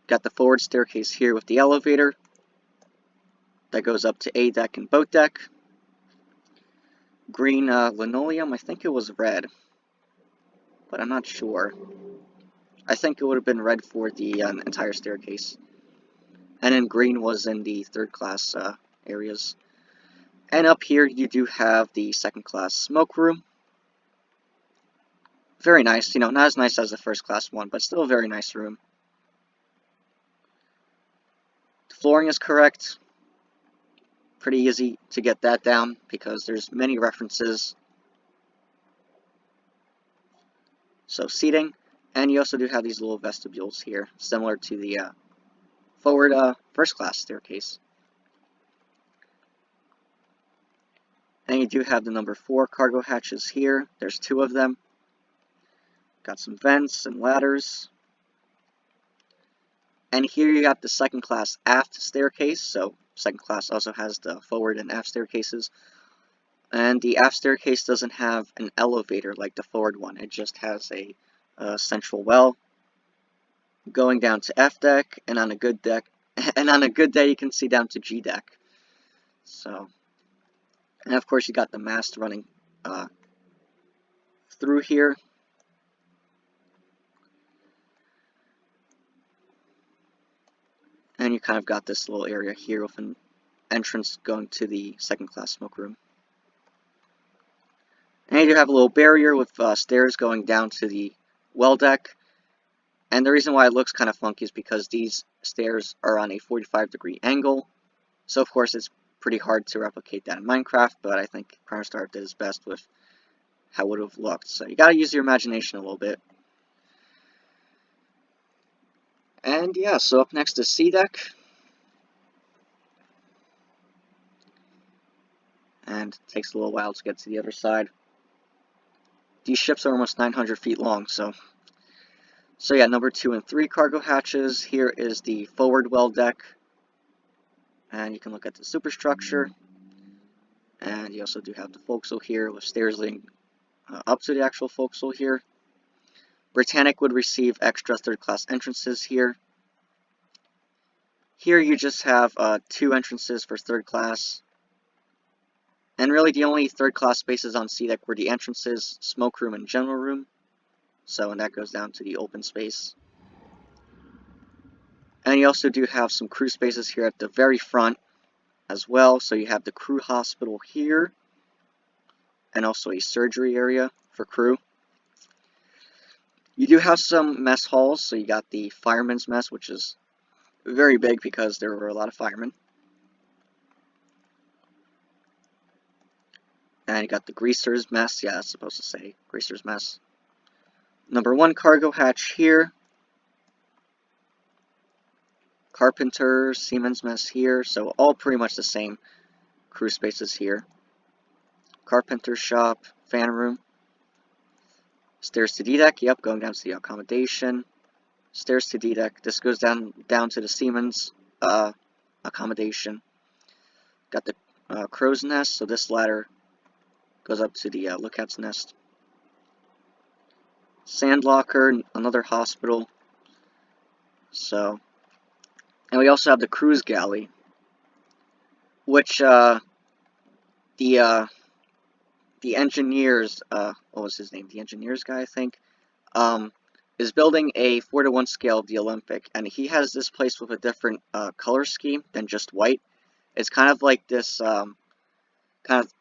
Got the forward staircase here with the elevator that goes up to A deck and boat deck. Green linoleum, I think it was red, but I'm not sure. I think it would have been red for the entire staircase. And then green was in the third class areas. And up here you do have the second class smoke room. Very nice, you know, not as nice as the first class one, but still a very nice room. The flooring is correct. Pretty easy to get that down because there's many references. So seating, and you also do have these little vestibules here, similar to the forward first class staircase. And you do have the number 4 cargo hatches here. There's 2 of them. Got some vents and ladders. And here you got the second class aft staircase. So second class also has the forward and aft staircases. And the aft staircase doesn't have an elevator like the forward one. It just has a central well going down to F deck, and on a good deck, and on a good day you can see down to G deck. So, and of course you got the mast running through here. And you kind of got this little area here with an entrance going to the second class smoke room. And you do have a little barrier with stairs going down to the well deck. And the reason why it looks kind of funky is because these stairs are on a 45-degree angle. So of course it's pretty hard to replicate that in Minecraft, but I think CronosDarth did his best with how it would have looked. So you gotta use your imagination a little bit. And yeah, so up next is C deck. And it takes a little while to get to the other side. These ships are almost 900 feet long, so yeah, number 2 and 3 cargo hatches. Here is the forward well deck. And you can look at the superstructure. And you also do have the forecastle here with stairs leading up to the actual forecastle here. Britannic would receive extra third-class entrances here. Here you just have 2 entrances for third class. And really the only third class spaces on C deck were the entrances, smoke room, and general room. So, and that goes down to the open space. And you also do have some crew spaces here at the very front as well. So you have the crew hospital here, and also a surgery area for crew. You do have some mess halls, so you got the fireman's mess, which is very big because there were a lot of firemen. And you got the greaser's mess, yeah, that's supposed to say greaser's mess. Number 1 cargo hatch here. Carpenter, seaman's mess here, so all pretty much the same crew spaces here. Carpenter shop, fan room. Stairs to D-deck, yep, going down to the accommodation. Stairs to D-deck, this goes down to the seaman's accommodation. Got the crow's nest, so this ladder goes up to the lookout's nest. Sand locker, another hospital. So, and we also have the cruise galley, which the engineers, what was his name? The engineers guy, I think, is building a 4:1 scale of the Olympic, and he has this place with a different color scheme than just white. It's kind of like this, kind of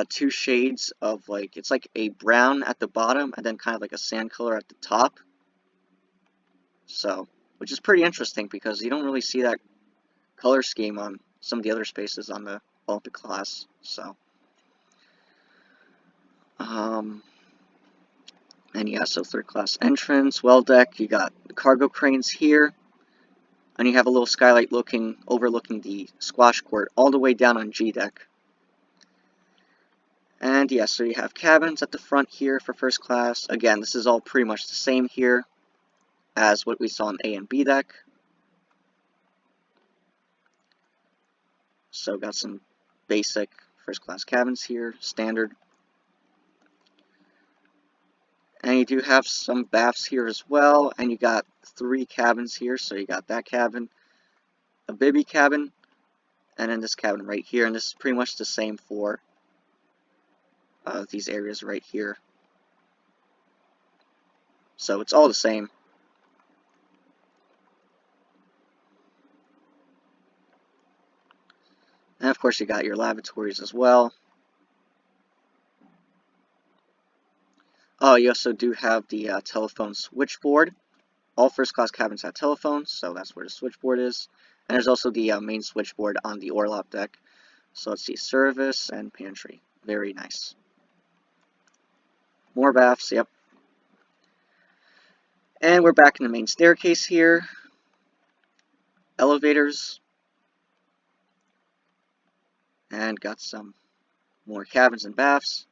2 shades of like, it's like a brown at the bottom, and then kind of like a sand color at the top. So, which is pretty interesting because you don't really see that color scheme on some of the other spaces on the Olympic class. So, and yeah, so third class entrance, well deck, you got the cargo cranes here, and you have a little skylight overlooking the squash court all the way down on G deck. And yeah, so you have cabins at the front here for first class. Again, this is all pretty much the same here as what we saw on A and B deck. So got some basic first class cabins here, standard. And you do have some baths here as well, and you got 3 cabins here, so you got that cabin, a bibby cabin, and then this cabin right here, and this is pretty much the same for these areas right here. So it's all the same. And of course you got your lavatories as well. Oh, you also do have the telephone switchboard. All first class cabins have telephones, so that's where the switchboard is. And there's also the main switchboard on the orlop deck. So let's see, service and pantry. Very nice. More baths, yep. And we're back in the main staircase here. Elevators. And got some more cabins and baths.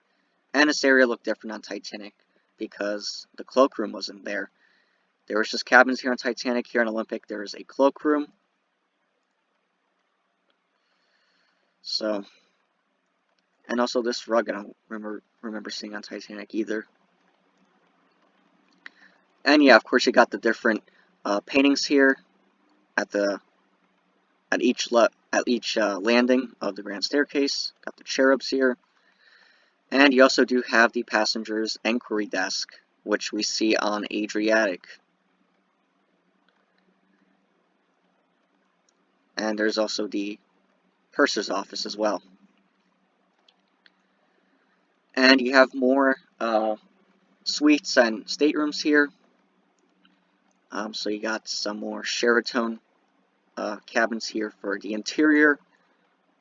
And this area looked different on Titanic because the cloakroom wasn't there. There was just cabins here on Titanic. Here on Olympic, there is a cloakroom. So, and also this rug I don't remember seeing on Titanic either. And yeah, of course you got the different paintings here at each landing of the grand staircase. Got the cherubs here. And you also do have the passenger's enquiry desk, which we see on Adriatic. And there's also the purser's office as well. And you have more suites and staterooms here. So you got some more Sheraton cabins here for the interior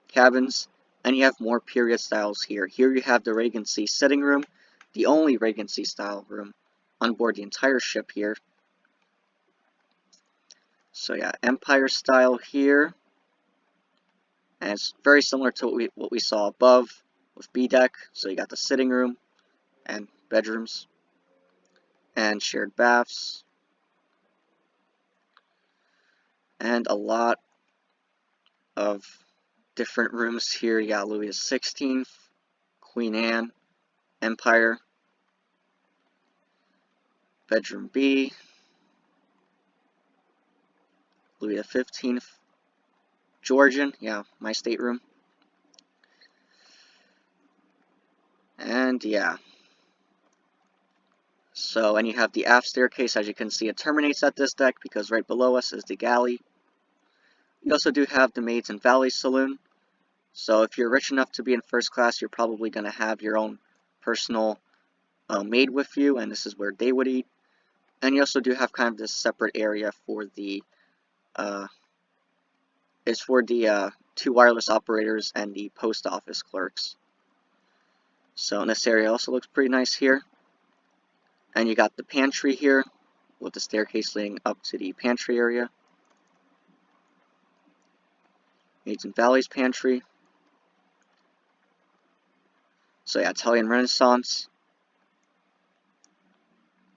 cabins. And you have more period styles here. Here you have the Regency sitting room, the only Regency style room on board the entire ship here. So yeah, Empire style here. And it's very similar to what we saw above with B deck. So you got the sitting room and bedrooms and shared baths. And a lot of different rooms here. You got Louis XVI, Queen Anne, Empire, Bedroom B, Louis XV, Georgian, yeah, my stateroom. And yeah. So, and you have the aft staircase. As you can see, it terminates at this deck because right below us is the galley. You also do have the Maids and Valets Saloon. So if you're rich enough to be in first class, you're probably going to have your own personal maid with you, and this is where they would eat. And you also do have kind of this separate area for the two wireless operators and the post office clerks. So and this area also looks pretty nice here. And you got the pantry here with the staircase leading up to the pantry area. Maids and Valets pantry. So yeah, Italian Renaissance.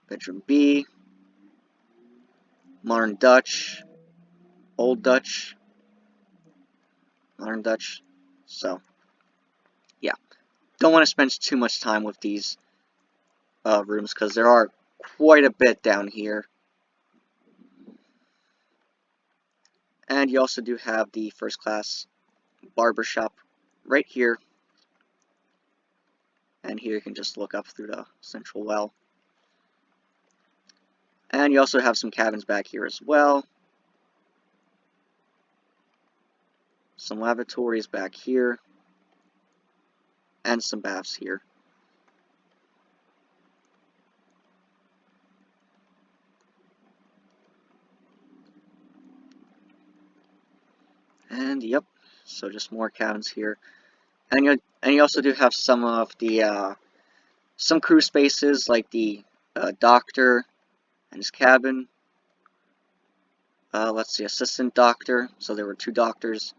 Bedroom B. Modern Dutch. Old Dutch. Modern Dutch. So yeah, don't want to spend too much time with these rooms because there are quite a bit down here. And you also do have the first class barbershop right here. And here you can just look up through the central well. And you also have some cabins back here as well. Some lavatories back here. And some baths here. And yep, so just more cabins here. And you also do have some of the some crew spaces like the doctor and his cabin. Let's see, assistant doctor. So there were two doctors.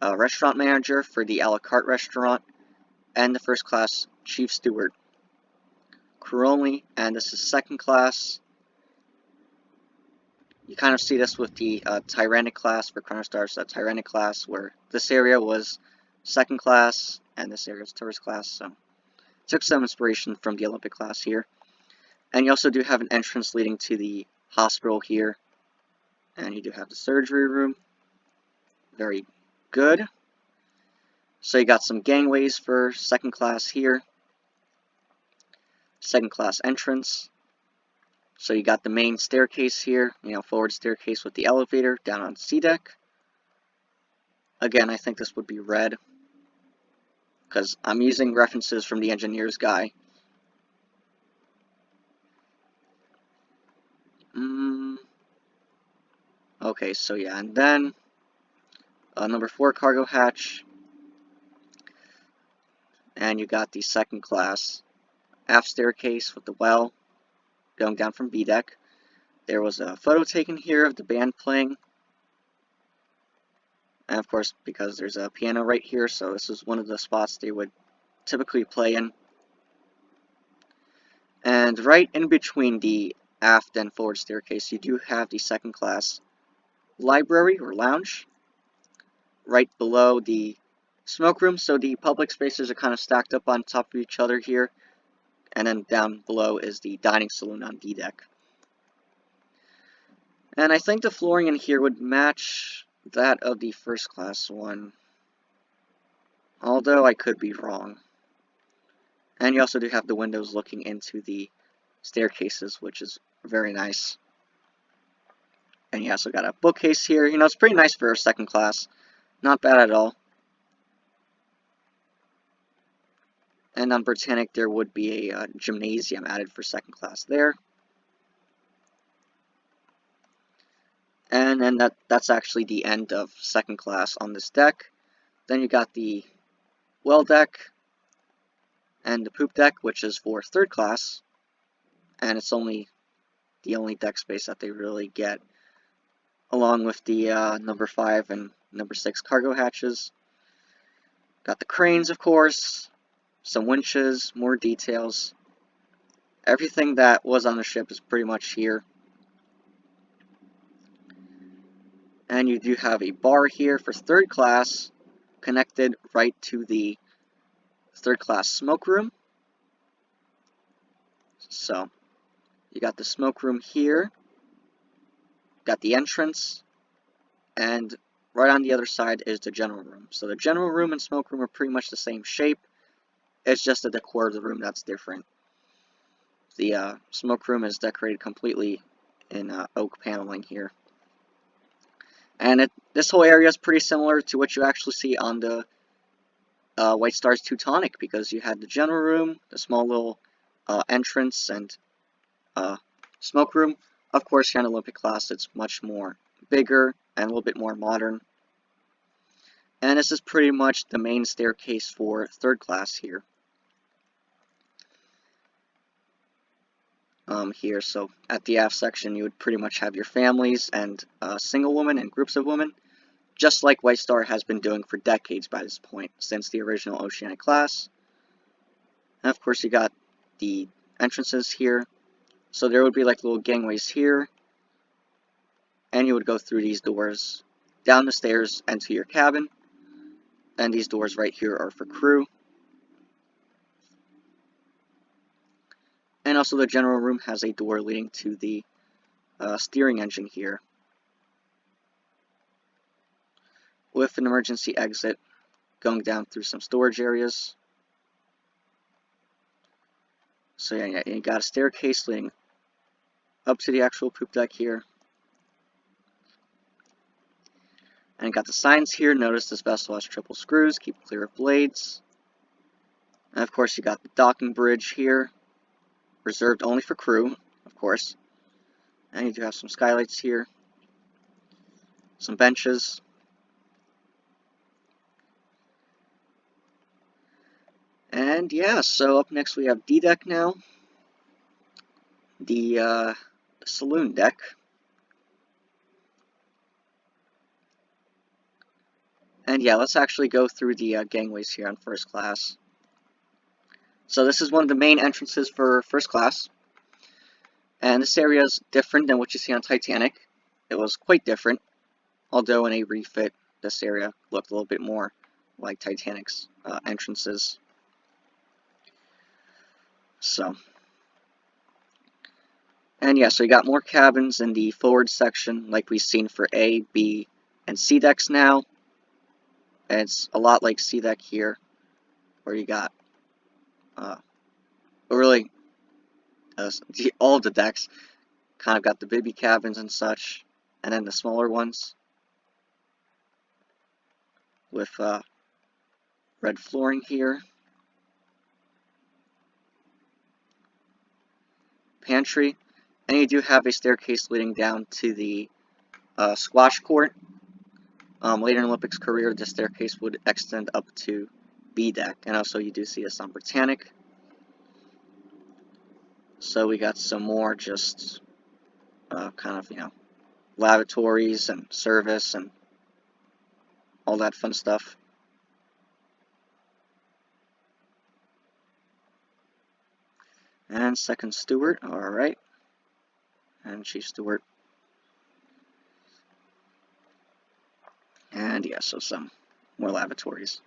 Restaurant manager for the a la carte restaurant, and the first class chief steward. Crew only, and this is second class. You kind of see this with the Tyrannic class for CronosDarth, that Tyrannic class, where this area was second class, and this area is first class, so took some inspiration from the Olympic class here. And you also do have an entrance leading to the hospital here, and you do have the surgery room. Very good. So you got some gangways for second class here. Second class entrance. So you got the main staircase here, forward staircase with the elevator down on C deck. Again, I think this would be red, because I'm using references from the engineer's guy. Okay, so yeah, and then number 4 cargo hatch. And you got the second class aft staircase with the well going down from B deck. There was a photo taken here of the band playing. And of course, because there's a piano right here, so this is one of the spots they would typically play in. And right in between the aft and forward staircase, you do have the second class library or lounge right below the smoke room. So the public spaces are kind of stacked up on top of each other here. And then down below is the dining saloon on D deck. And I think the flooring in here would match that of the first class one, although I could be wrong. And you also do have the windows looking into the staircases, which is very nice. And you also got a bookcase here. It's pretty nice for a second class. Not bad at all. And on Britannic, there would be a gymnasium added for second class there. And then that's actually the end of second class on this deck. Then you got the well deck and the poop deck, which is for third class. And it's only the only deck space that they really get, along with the number 5 and number 6 cargo hatches. Got the cranes, of course, some winches, more details. Everything that was on the ship is pretty much here. And you do have a bar here for third class, connected right to the third class smoke room. So, you got the smoke room here, got the entrance, and right on the other side is the general room. So the general room and smoke room are pretty much the same shape. It's just the decor of the room that's different. The smoke room is decorated completely in oak paneling here. And this whole area is pretty similar to what you actually see on the White Star's Teutonic, because you had the general room, the small little entrance, and smoke room. Of course, here in Olympic class, it's much more bigger and a little bit more modern. And this is pretty much the main staircase for third class here. Here, so at the aft section, you would pretty much have your families and single women and groups of women, just like White Star has been doing for decades by this point, since the original Oceanic class. And of course, you got the entrances here. So there would be like little gangways here, and you would go through these doors, down the stairs, and to your cabin. And these doors right here are for crew. And also the general room has a door leading to the steering engine here, with an emergency exit going down through some storage areas. So yeah, you got a staircase leading up to the actual poop deck here. And you got the signs here. Notice this vessel has triple screws, keep clear of blades. And of course you got the docking bridge here, reserved only for crew, of course. And you do have some skylights here, some benches. And yeah, so up next we have D deck now, the Saloon deck. And yeah, let's actually go through the gangways here on first class. So this is one of the main entrances for first class. And this area is different than what you see on Titanic. It was quite different, although in a refit, this area looked a little bit more like Titanic's entrances. So, and yeah, so you got more cabins in the forward section, like we've seen for A, B, and C decks now. And it's a lot like C deck here, where you got really all of the decks kind of got the baby cabins and such, and then the smaller ones with red flooring here. Pantry, and you do have a staircase leading down to the squash court. Later in Olympics career, the staircase would extend up to B deck, and also you do see this on Britannic. So we got some more just kind of, lavatories and service and all that fun stuff. And second Stewart, alright. And Chief Stewart. And yeah, so some more lavatories.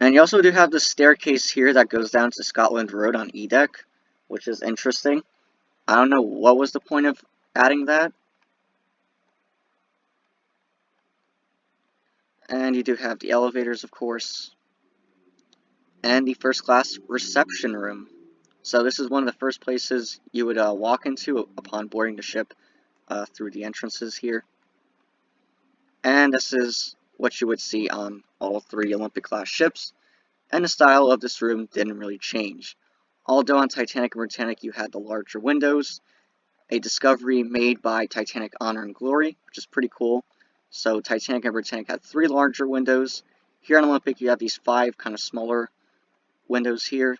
And you also do have the staircase here that goes down to Scotland Road on E deck, which is interesting. I don't know what was the point of adding that. And you do have the elevators, of course. And the first class reception room. So this is one of the first places you would walk into upon boarding the ship through the entrances here. And this is what you would see on all three Olympic class ships. And the style of this room didn't really change. Although on Titanic and Britannic you had the larger windows, a discovery made by Titanic Honor and Glory, which is pretty cool. So Titanic and Britannic had 3 larger windows. Here on Olympic you have these 5 kind of smaller windows here.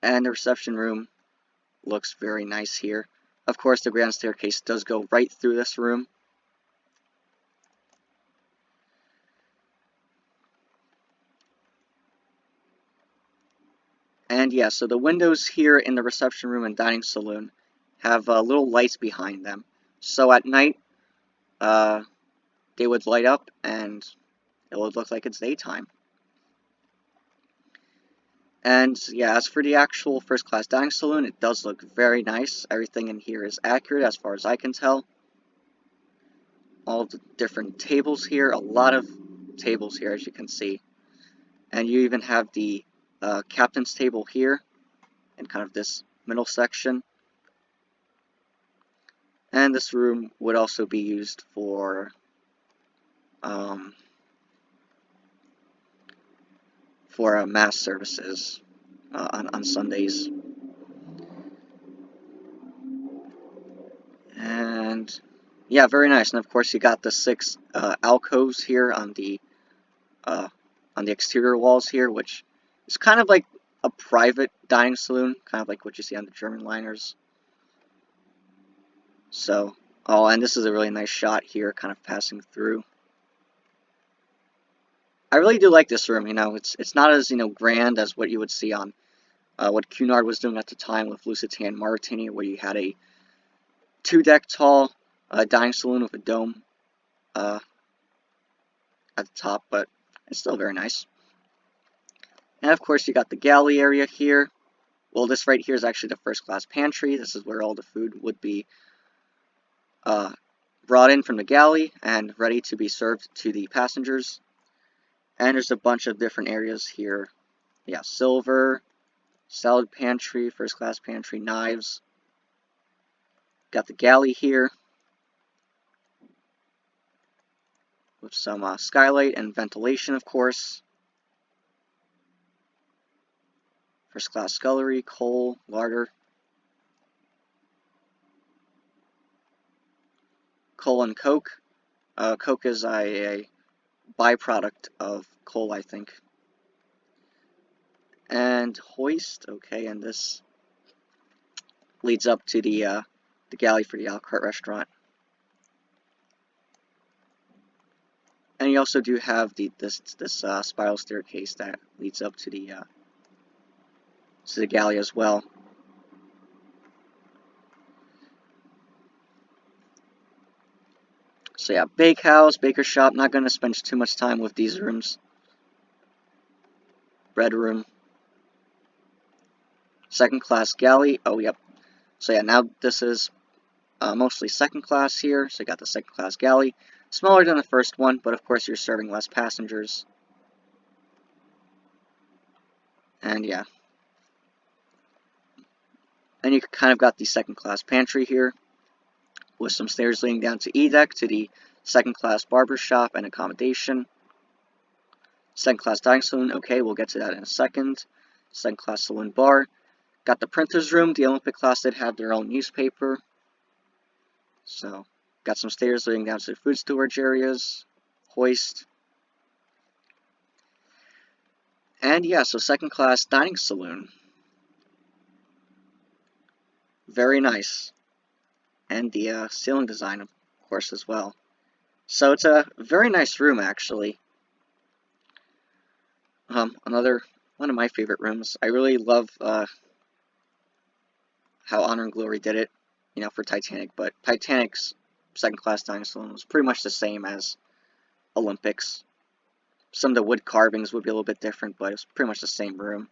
And the reception room looks very nice here. Of course, the grand staircase does go right through this room. And yeah, so the windows here in the reception room and dining saloon have little lights behind them. So at night, they would light up and it would look like it's daytime. And yeah, as for the actual first class dining saloon, it does look very nice. Everything in here is accurate as far as I can tell. All the different tables here, a lot of tables here as you can see. And you even have the captain's table here in kind of this middle section. And this room would also be used for mass services on Sundays. And yeah, very nice. And of course, you got the 6 alcoves here on the exterior walls here, which is kind of like a private dining saloon, kind of like what you see on the German liners. So, oh, and this is a really nice shot here, kind of passing through. I really do like this room. It's not as grand as what you would see on what Cunard was doing at the time with Lusitania Mauritania, where you had a 2-deck tall dining saloon with a dome at the top, but it's still very nice. And of course, you got the galley area here. Well, this right here is actually the first class pantry. This is where all the food would be brought in from the galley and ready to be served to the passengers. And there's a bunch of different areas here. Yeah, silver, salad pantry, first class pantry, knives. Got the galley here with some skylight and ventilation, of course. First class scullery, coal, larder. Coal and coke. Coke is a byproduct of coal, I think. And hoist, okay, and this leads up to the galley for the a la carte restaurant. And you also do have this spiral staircase that leads up to the galley as well. So yeah, bakehouse, baker shop. Not going to spend too much time with these rooms. Bread room. Second class galley. Oh, yep. So yeah, now this is mostly second class here. So you got the second class galley. Smaller than the first one, but of course you're serving less passengers. And yeah. And you kind of got the second class pantry here, with some stairs leading down to E deck to the second class barber shop and accommodation. Second class dining saloon, okay, we'll get to that in a second. Second class saloon bar. Got the printer's room. The Olympic class did have their own newspaper. So, got some stairs leading down to the food storage areas. Hoist. And yeah, so second class dining saloon. Very nice. And the ceiling design, of course, as well. So it's a very nice room, actually. Another one of my favorite rooms. I really love how Honor and Glory did it, for Titanic. But Titanic's second class dining saloon was pretty much the same as Olympic's. Some of the wood carvings would be a little bit different, but it's pretty much the same room.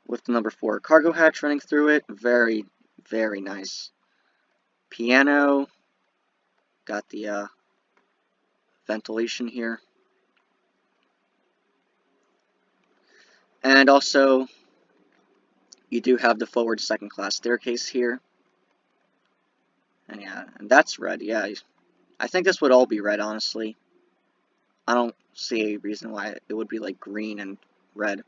With the number 4 cargo hatch running through it. Very, very nice. Piano. Got the ventilation here. And also, you do have the forward second class staircase here. And yeah, and that's red, yeah. I think this would all be red, honestly. I don't see a reason why it would be like green and red.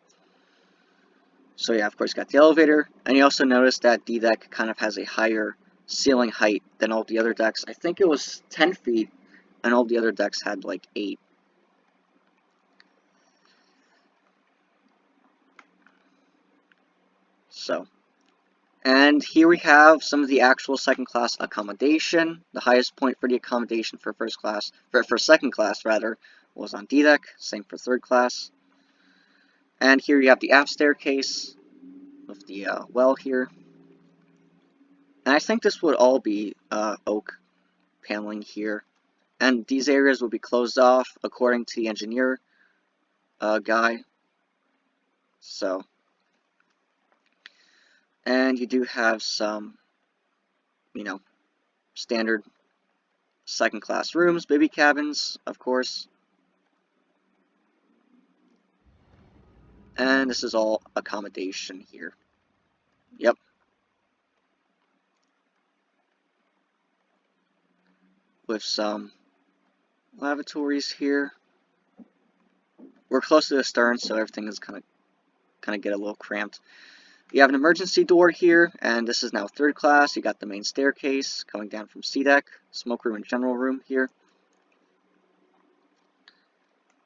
So yeah, of course, got the elevator. And you also notice that D deck kind of has a higher ceiling height than all the other decks. I think it was 10 feet, and all the other decks had like 8. So, and here we have some of the actual second class accommodation. The highest point for the accommodation for first class, for second class rather, was on D deck. Same for third class. And here you have the aft staircase with the well here. And I think this would all be oak paneling here. And these areas will be closed off according to the engineer guy. So, And you do have some, you know, standard second class rooms, baby cabins, of course. And this is all accommodation here. Yep. With some lavatories here. We're close to the stern, so everything is kind of get a little cramped. You have an emergency door here, and this is now third class. You got the main staircase coming down from C deck, smoke room and general room here.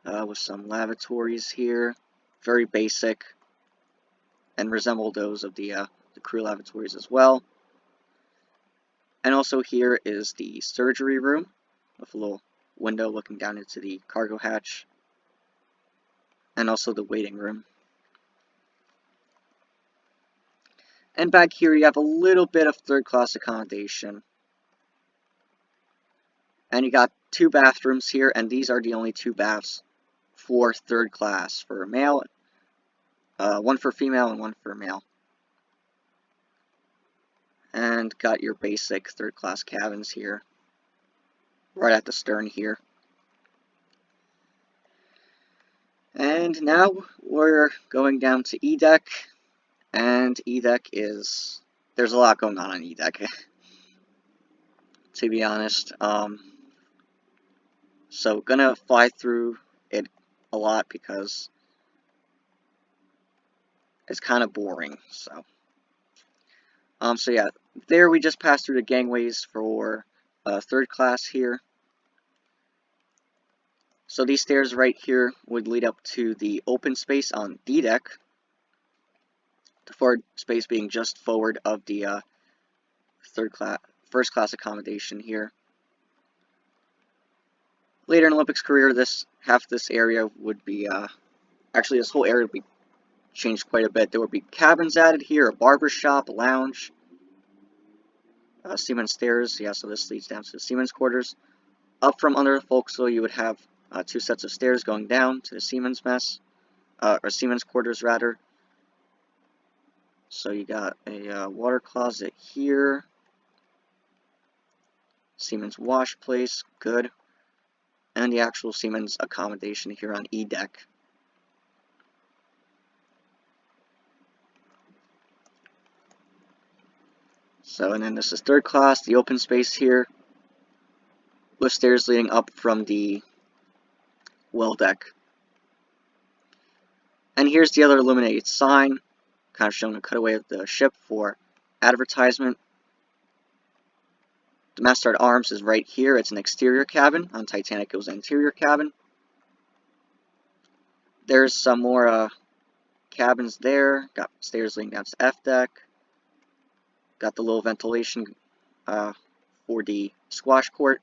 With some lavatories here, very basic, and resemble those of the crew lavatories as well. And also here is the surgery room, with a little window looking down into the cargo hatch, and also the waiting room. And back here you have a little bit of third class accommodation. And you got 2 bathrooms here, and these are the only 2 baths for third class, for male, 1 for female and 1 for male. And got your basic third class cabins here, right at the stern here. And now we're going down to E deck, and E deck is, there's a lot going on E deck, to be honest. So gonna fly through it a lot because it's kind of boring. So yeah, there we just passed through the gangways for third class here. So these stairs right here would lead up to the open space on D deck. The forward space being just forward of the first class accommodation here. Later in Olympic's career, half this area would be actually this whole area would be changed quite a bit. There would be cabins added here, a barber shop, a lounge, seaman stairs. Yeah, so this leads down to the seaman's quarters. Up from under the forecastle, you would have 2 sets of stairs going down to the seaman's mess, or seaman's quarters rather. So you got a water closet here, seaman's wash place, good, and the actual seaman's accommodation here on E deck. So, and then this is third class, the open space here, with stairs leading up from the well deck. And here's the other illuminated sign, kind of showing a cutaway of the ship for advertisement. The masthead arms is right here. It's an exterior cabin. On Titanic, it was an interior cabin. There's some more cabins there. Got stairs leading down to F deck. Got the little ventilation for the squash court.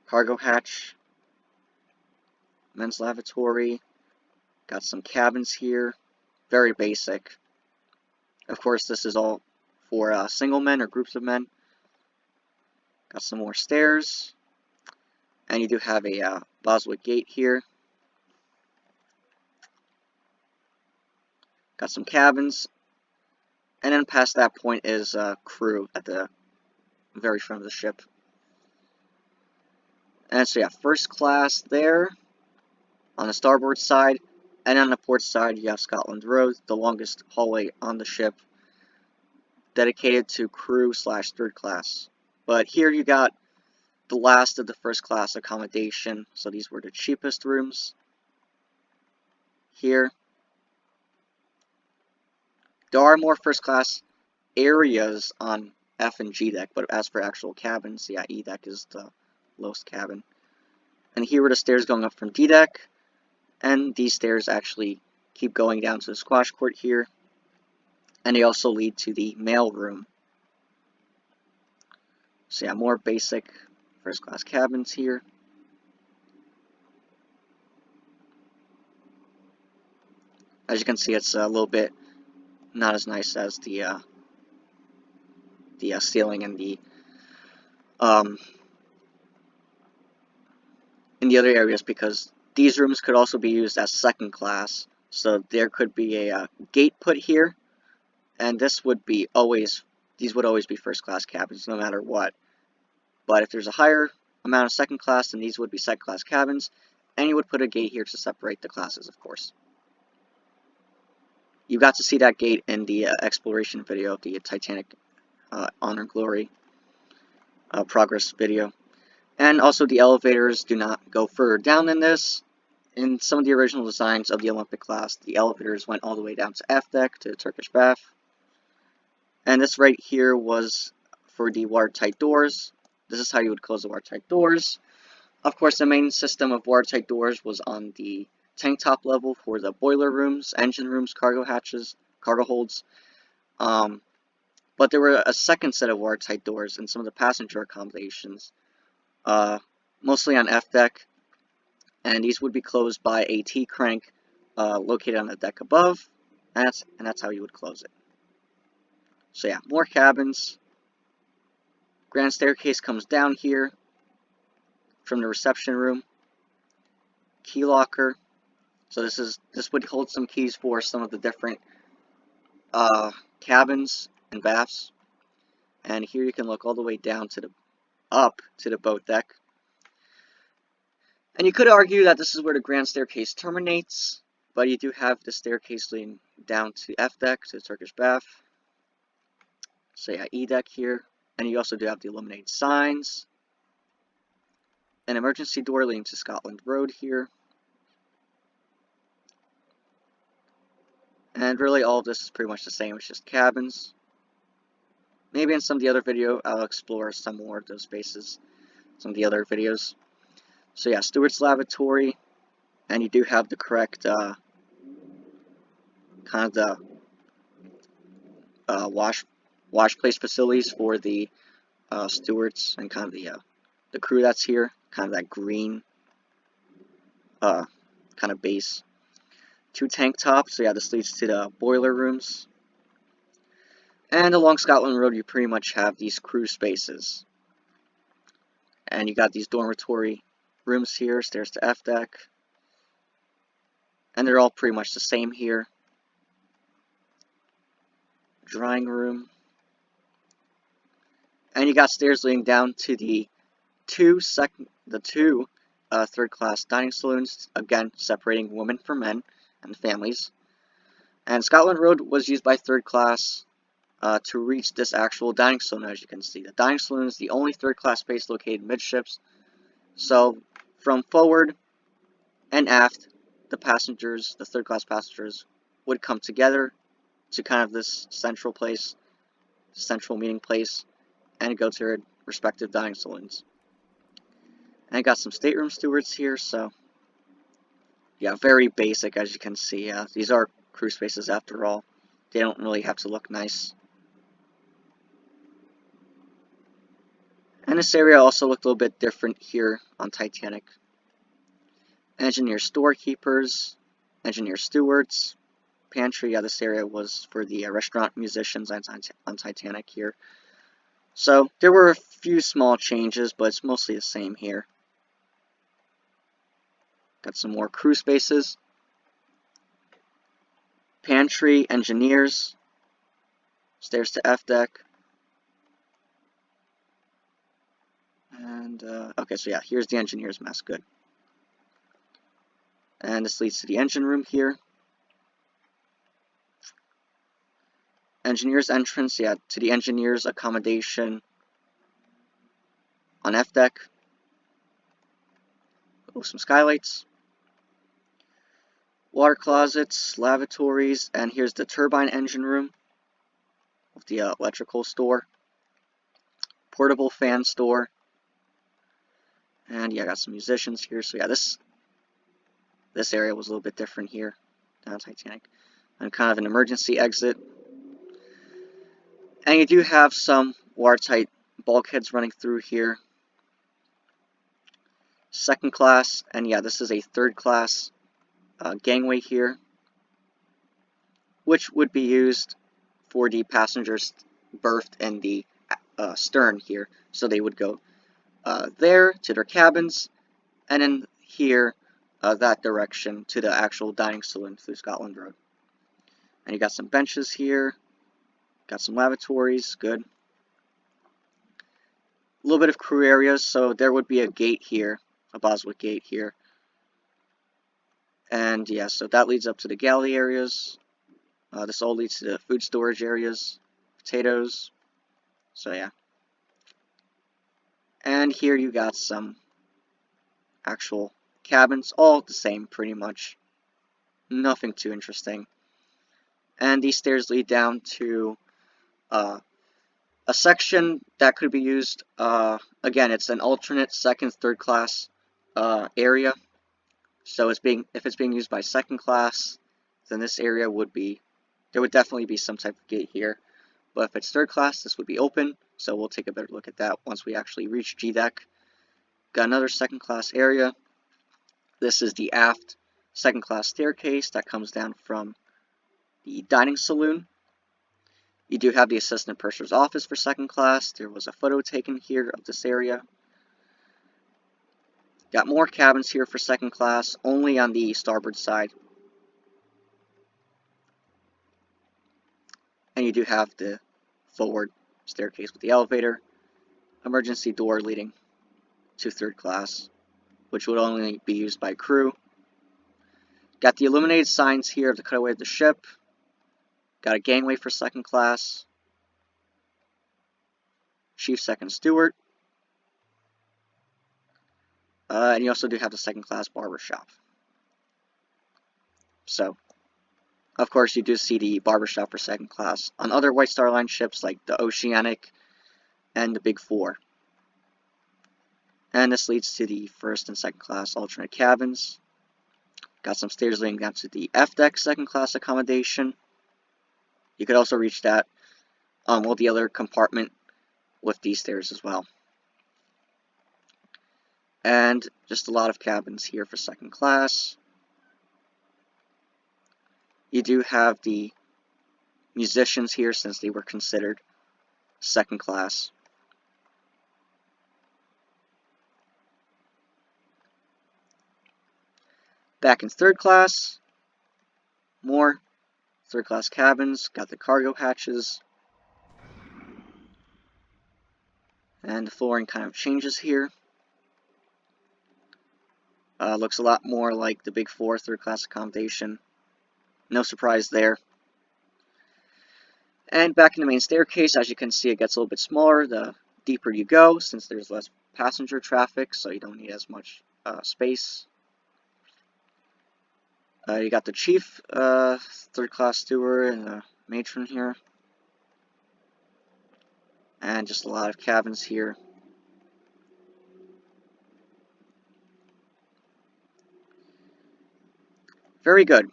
Cargo hatch. Men's lavatory. Got some cabins here. Very basic. Of course, this is all for single men or groups of men. Got some more stairs. And you do have a Boswick gate here. Got some cabins. And then past that point is crew at the very front of the ship. And so yeah, first class there on the starboard side. And on the port side, you have Scotland Road, the longest hallway on the ship, dedicated to crew / third class. But here you got the last of the first class accommodation. So these were the cheapest rooms. Here. There are more first class areas on F and G deck, but as for actual cabins, yeah, E deck is the lowest cabin. And here were the stairs going up from D deck. And these stairs actually keep going down to the squash court here. And they also lead to the mail room. So yeah, more basic first class cabins here. As you can see, it's a little bit not as nice as the ceiling and the in the other areas, because these rooms could also be used as second class. So there could be a gate put here and these would always be first class cabins no matter what. But if there's a higher amount of second class, then these would be second class cabins, and you would put a gate here to separate the classes, of course. You got to see that gate in the exploration video of the Titanic Honor and Glory progress video. And also the elevators do not go further down than this. In some of the original designs of the Olympic class, the elevators went all the way down to F deck, to the Turkish bath. And this right here was for the watertight doors. This is how you would close the watertight doors. Of course, the main system of watertight doors was on the tank top level for the boiler rooms, engine rooms, cargo hatches, cargo holds. But there were a second set of watertight doors in some of the passenger accommodations, mostly on F deck, and these would be closed by a T-crank located on the deck above, and that's how you would close it. So yeah, more cabins. Grand staircase comes down here from the reception room. Key locker. So this would hold some keys for some of the different cabins and baths. And here you can look all the way down to up to the boat deck. And you could argue that this is where the grand staircase terminates, but you do have the staircase leading down to F deck, to the Turkish bath. So yeah, E deck here. And you also do have the illuminated signs. An emergency door leading to Scotland Road here. And really all of this is pretty much the same, it's just cabins. Maybe in some of the other video I'll explore some more of those spaces, some of the other videos. So yeah, Stewart's lavatory, and you do have the correct kind of the wash place facilities for the stewards and kind of the crew that's here, kind of that green kind of base. 2 tank tops, so yeah, this leads to the boiler rooms. And along Scotland Road, you pretty much have these crew spaces. And you got these dormitory rooms here, stairs to F deck. And they're all pretty much the same here. Drying room. And you got stairs leading down to the two third class dining saloons, again separating women from men and families. And Scotland Road was used by third class to reach this actual dining saloon, as you can see. The dining saloon is the only third class space located midships. So from forward and aft, the third class passengers, would come together to kind of this central meeting place, and go to their respective dining saloons. And I got some stateroom stewards here, so yeah, very basic, as you can see. These are crew spaces after all. They don't really have to look nice. And this area also looked a little bit different here on Titanic. Engineer storekeepers, engineer stewards, pantry. Yeah, this area was for the restaurant musicians on Titanic here. So there were a few small changes, but it's mostly the same here. Got some more crew spaces. Pantry, engineers, stairs to F deck. And, okay, so yeah, here's the engineer's mess, good. And this leads to the engine room here. Engineer's entrance, yeah, to the engineer's accommodation on F deck. Oh, some skylights. Water closets, lavatories, and here's the turbine engine room with the electrical store. Portable fan store. And yeah, I got some musicians here. So yeah, this area was a little bit different here down Titanic. And kind of an emergency exit. And you do have some watertight bulkheads running through here. Second class, and yeah, this is a third class gangway here, which would be used for the passengers berthed in the stern here. So they would go there to their cabins, and then here, that direction to the actual dining saloon through Scotland Road. And you got some benches here, Got some lavatories, good. A little bit of crew areas, so there would be a gate here, a Boswick gate here. And yeah, so that leads up to the galley areas. This all leads to the food storage areas, potatoes. So yeah. And here you got some actual cabins, all the same pretty much. Nothing too interesting. And these stairs lead down to a section that could be used, again, it's an alternate second, third class area. So if it's being used by second class, then this area there would definitely be some type of gate here. But if it's third class, this would be open. So we'll take a better look at that once we actually reach G Deck. Got another second class area. This is the aft second class staircase that comes down from the dining saloon. You do have the assistant purser's office for second class. There was a photo taken here of this area. Got more cabins here for second class, only on the starboard side. And you do have the forward staircase with the elevator, emergency door leading to third class, which would only be used by crew. Got the illuminated signs here of the cutaway of the ship. Got a gangway for second class. Chief Second Stewart. And you also do have the second class barber shop. So, of course, you do see the barber shop for second class on other White Star Line ships like the Oceanic and the Big Four. And this leads to the first and second class alternate cabins. Got some stairs leading down to the F deck second class accommodation. You could also reach that on the other compartment with these stairs as well. And just a lot of cabins here for second class. You do have the musicians here since they were considered second class. Back in third class, more third class cabins, got the cargo hatches. And the flooring kind of changes here. Looks a lot more like the Big Four third class accommodation. No surprise there. And back in the main staircase, as you can see, it gets a little bit smaller the deeper you go, since there's less passenger traffic, so you don't need as much space. You got the chief third class steward and the matron here. And just a lot of cabins here. Very good.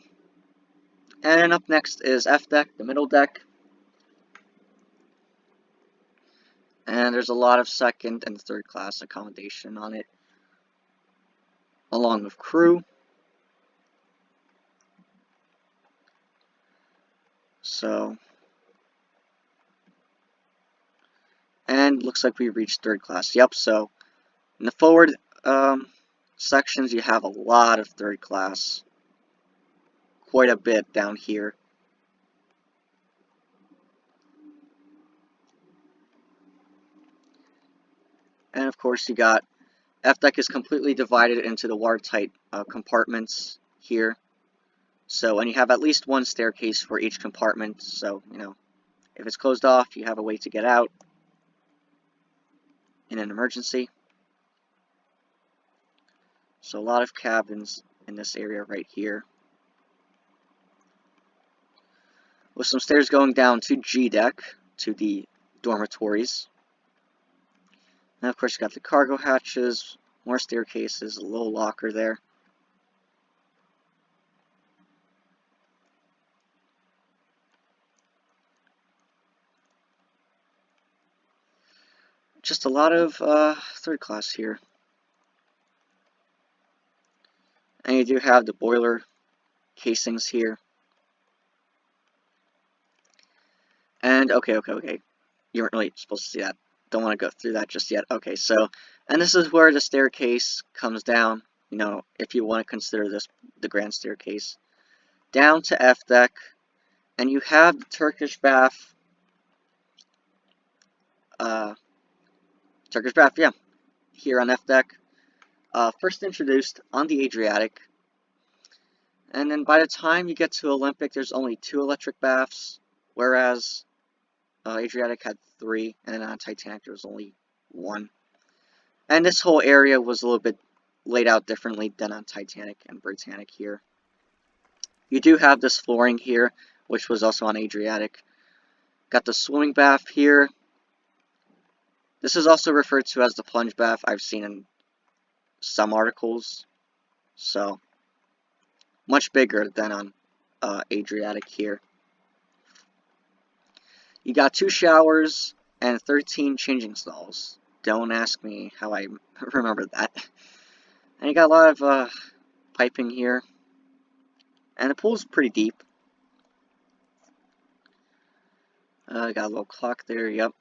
And up next is F deck, the middle deck. And there's a lot of second and third class accommodation on it, along with crew. So, and looks like we reached third class. Yep, so in the forward sections, you have a lot of third class. Quite a bit down here. And of course, you got F deck is completely divided into the watertight compartments here. So, and you have at least one staircase for each compartment. So, you know, if it's closed off, you have a way to get out in an emergency. So, a lot of cabins in this area right here, with some stairs going down to G deck, to the dormitories. And of course, you got the cargo hatches, more staircases, a little locker there. Just a lot of third class here. And you do have the boiler casings here. And okay. You weren't really supposed to see that. Don't want to go through that just yet. Okay, so, and this is where the staircase comes down, you know, if you want to consider this the grand staircase. Down to F deck, and you have the Turkish bath Turkish bath, yeah, here on F deck. First introduced on the Adriatic. And then by the time you get to Olympic, there's only 2 electric baths, whereas Adriatic had 3, and then on Titanic there was only 1. And this whole area was a little bit laid out differently than on Titanic and Britannic here. You do have this flooring here, which was also on Adriatic. Got the swimming bath here. This is also referred to as the plunge bath. I've seen in some articles. So, much bigger than on Adriatic here. You got 2 showers and 13 changing stalls. Don't ask me how I remember that. And you got a lot of piping here. And the pool's pretty deep. Got a little clock there, yep.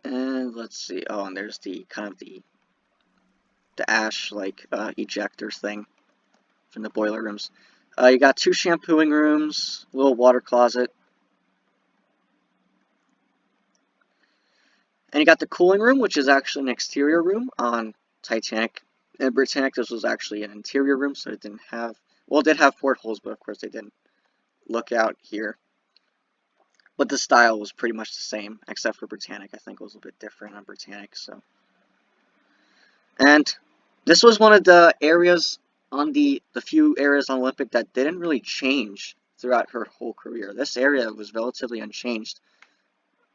And let's see, oh, and there's the kind of the ash like ejector thing from the boiler rooms. You got 2 shampooing rooms, a little water closet. And you got the cooling room, which is actually an exterior room on Titanic. And Britannic, this was actually an interior room, so it didn't have, well, it did have portholes, but of course they didn't look out here. But the style was pretty much the same, except for Britannic. I think it was a bit different on Britannic, so. And this was one of the areas on the few areas on Olympic that didn't really change throughout her whole career. This area was relatively unchanged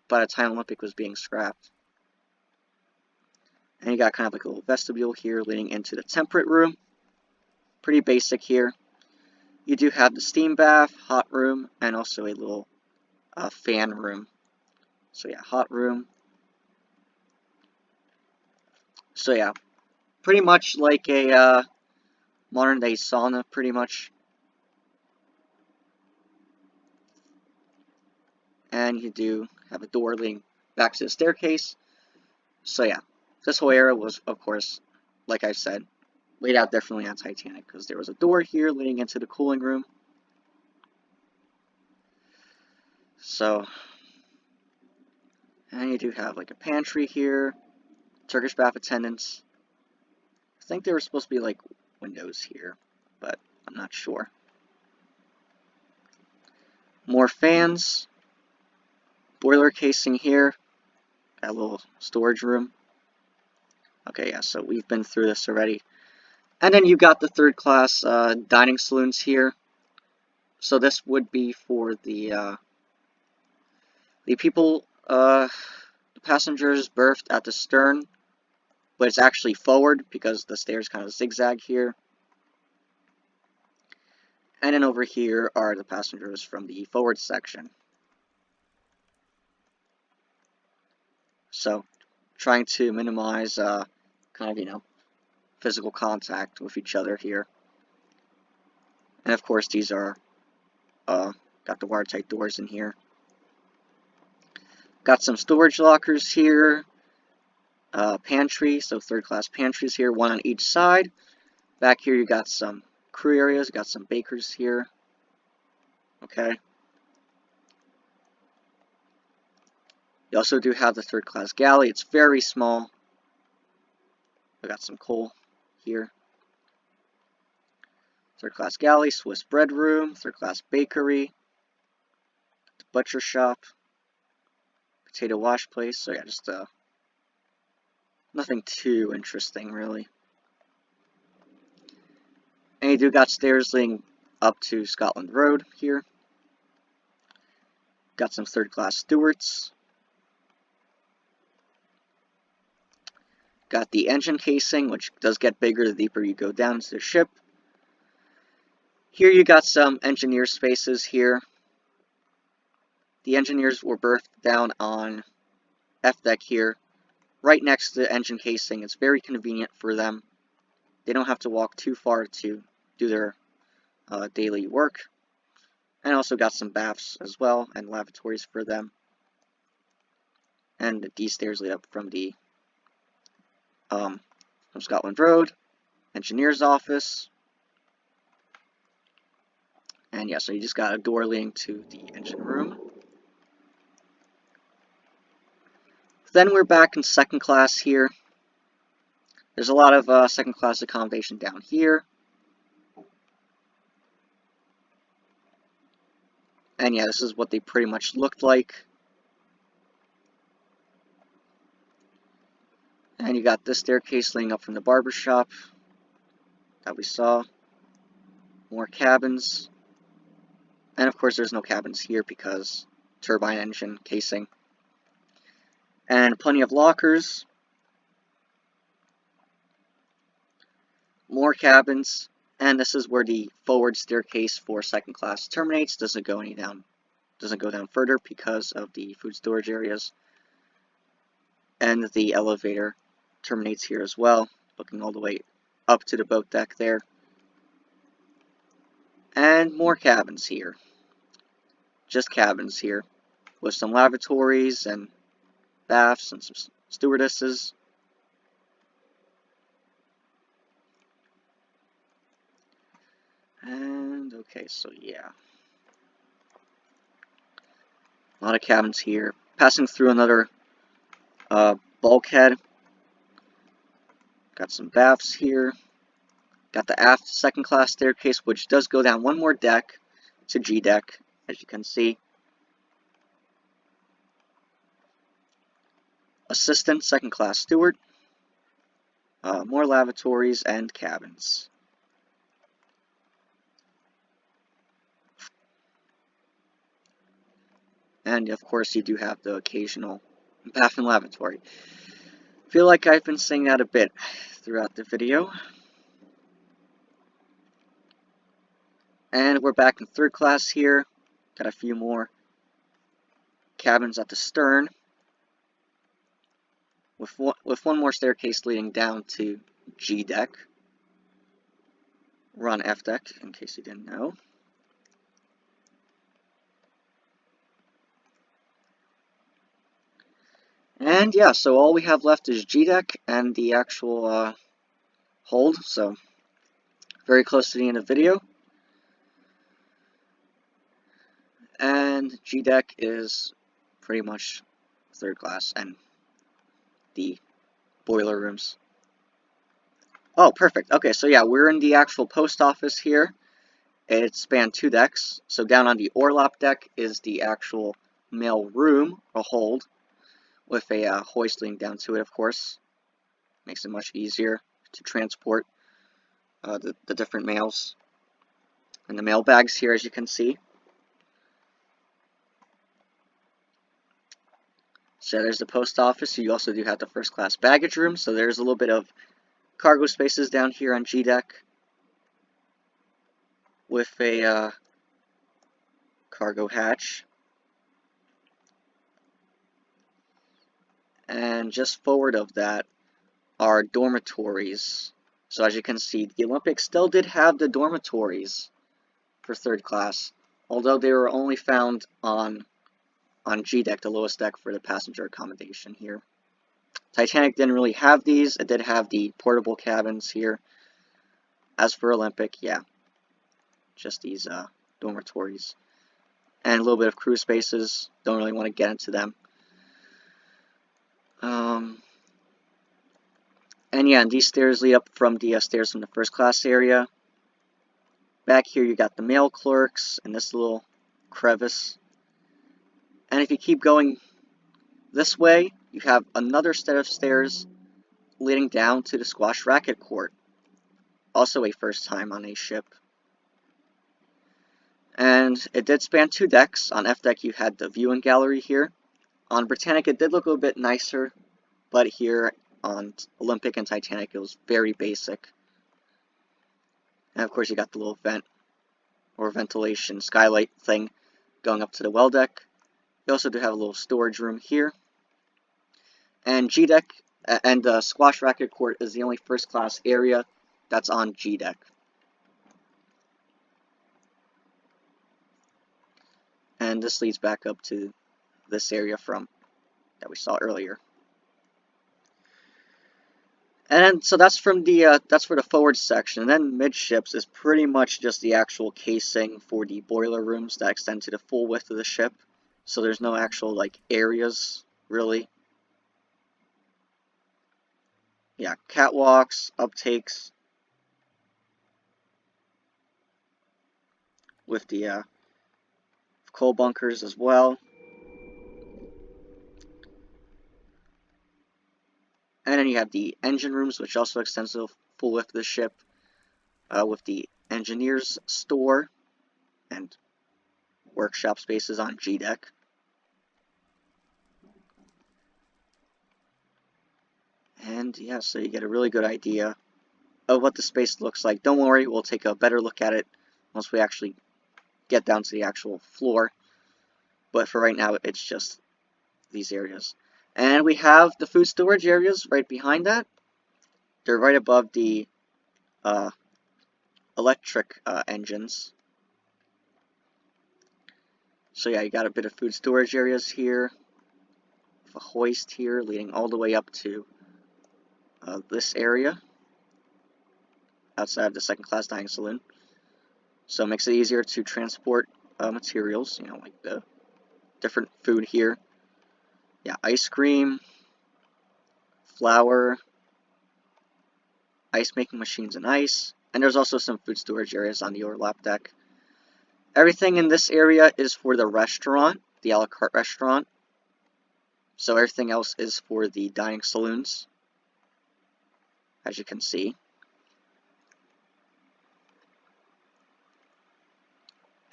by the time Olympic was being scrapped. And you got kind of like a little vestibule here leading into the temperate room. Pretty basic here. You do have the steam bath, hot room, and also a little fan room. So yeah, hot room. So yeah, pretty much like a modern day sauna, pretty much. And you do have a door leading back to the staircase. So yeah, this whole area was, of course, like I said, laid out differently on Titanic, because there was a door here leading into the cooling room. So, and you do have like a pantry here, Turkish bath attendants. I think there were supposed to be like windows here, but I'm not sure. More fans, boiler casing here, got a little storage room. Okay, yeah, so we've been through this already. And then you got the third class dining saloons here. So this would be for the people, the passengers berthed at the stern, but it's actually forward because the stairs kind of zigzag here. And then over here are the passengers from the forward section. So, trying to minimize kind of, you know, physical contact with each other here. And of course these are got the watertight doors in here. Got some storage lockers here. Pantry, so third class pantries here, 1 on each side. Back here you got some crew areas, got some bakers here. Okay. You also do have the third class galley. It's very small. We got some coal here. Third class galley, Swiss bread room, third class bakery, the butcher shop, potato wash place. So yeah, just nothing too interesting really. And you do got stairs leading up to Scotland Road here. Got some third class Stewarts. Got the engine casing, which does get bigger the deeper you go down into the ship. Here you got some engineer spaces here. The engineers were berthed down on F deck here, right next to the engine casing. It's very convenient for them. They don't have to walk too far to do their daily work. And also got some baths as well, and lavatories for them. And these stairs lead up from the from Scotland Road, engineer's office. And yeah, so you just got a door leading to the engine room. Then we're back in second class here. There's a lot of second class accommodation down here. And yeah, this is what they pretty much looked like. And you got this staircase leading up from the barber shop that we saw. More cabins. And of course there's no cabins here because turbine engine casing. And plenty of lockers. More cabins. And this is where the forward staircase for second class terminates. Doesn't go down further because of the food storage areas. And the elevator terminates here as well, looking all the way up to the boat deck there. And more cabins here. Just cabins here, with some lavatories and baths and some stewardesses. And okay, so yeah. A lot of cabins here. Passing through another bulkhead. Got some baths here. Got the aft second class staircase, which does go down one more deck to G deck, as you can see. Assistant second class steward. More lavatories and cabins. And of course you do have the occasional bath and lavatory. Feel like I've been saying that a bit throughout the video. And we're back in third class here. Got a few more cabins at the stern. With one more staircase leading down to G deck. We're on F deck, in case you didn't know. And yeah, so all we have left is G deck and the actual hold, so very close to the end of the video. And G deck is pretty much third class and the boiler rooms. Oh, perfect. Okay, so yeah, we're in the actual post office here. It spanned 2 decks. So down on the Orlop deck is the actual mail room, or hold, with a hoist leading down to it, of course. Makes it much easier to transport the different mails. And the mail bags here, as you can see. So there's the post office. You also do have the first class baggage room. So there's a little bit of cargo spaces down here on G deck. With a cargo hatch. And just forward of that are dormitories. So as you can see, the Olympic still did have the dormitories for third class, although they were only found on G deck, the lowest deck for the passenger accommodation here. Titanic didn't really have these. It did have the portable cabins here. As for Olympic, yeah, just these dormitories. And a little bit of crew spaces. Don't really want to get into them. And yeah, and these stairs lead up from the stairs from the first class area. Back here you got the mail clerks and this little crevice. And if you keep going this way, you have another set of stairs leading down to the squash racket court. Also a first time on a ship. And it did span 2 decks. On F deck you had the viewing gallery here. On Britannic it did look a little bit nicer, but here on Olympic and Titanic it was very basic. And of course you got the little vent or ventilation skylight thing going up to the well deck. You also do have a little storage room here. And G deck and the squash racket court is the only first class area that's on G deck. And this leads back up to this area that we saw earlier. And so that's from the that's for the forward section. And then midships is pretty much just the actual casing for the boiler rooms that extend to the full width of the ship. So there's no actual like areas really. yeah, catwalks, uptakes with the coal bunkers as well. And then you have the engine rooms, which also extends the full width of the ship, with the engineer's store and workshop spaces on G deck. And yeah, so you get a really good idea of what the space looks like. Don't worry, we'll take a better look at it once we actually get down to the actual floor. But for right now, it's just these areas. And we have the food storage areas right behind that. They're right above the electric engines. So yeah, you got a bit of food storage areas here. A hoist here leading all the way up to this area outside of the second class dining saloon. So it makes it easier to transport materials, like the different food here. Yeah, ice cream, flour, ice making machines and ice, and there's also some food storage areas on the overlap deck. Everything in this area is for the restaurant, the a la carte restaurant. So everything else is for the dining saloons, as you can see.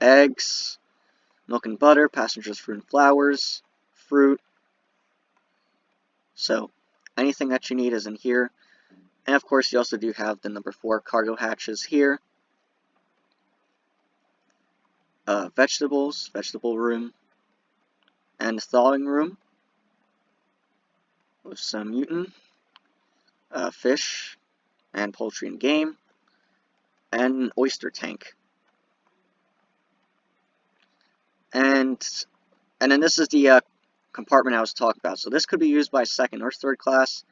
Eggs, milk and butter, passengers' fruit and flowers, fruit. So anything that you need is in here. And of course you also do have the number 4 cargo hatches here. Vegetables, vegetable room, and thawing room with some mutant, fish, and poultry and game, and an oyster tank. And then this is the compartment I was talking about. So this could be used by second or third class.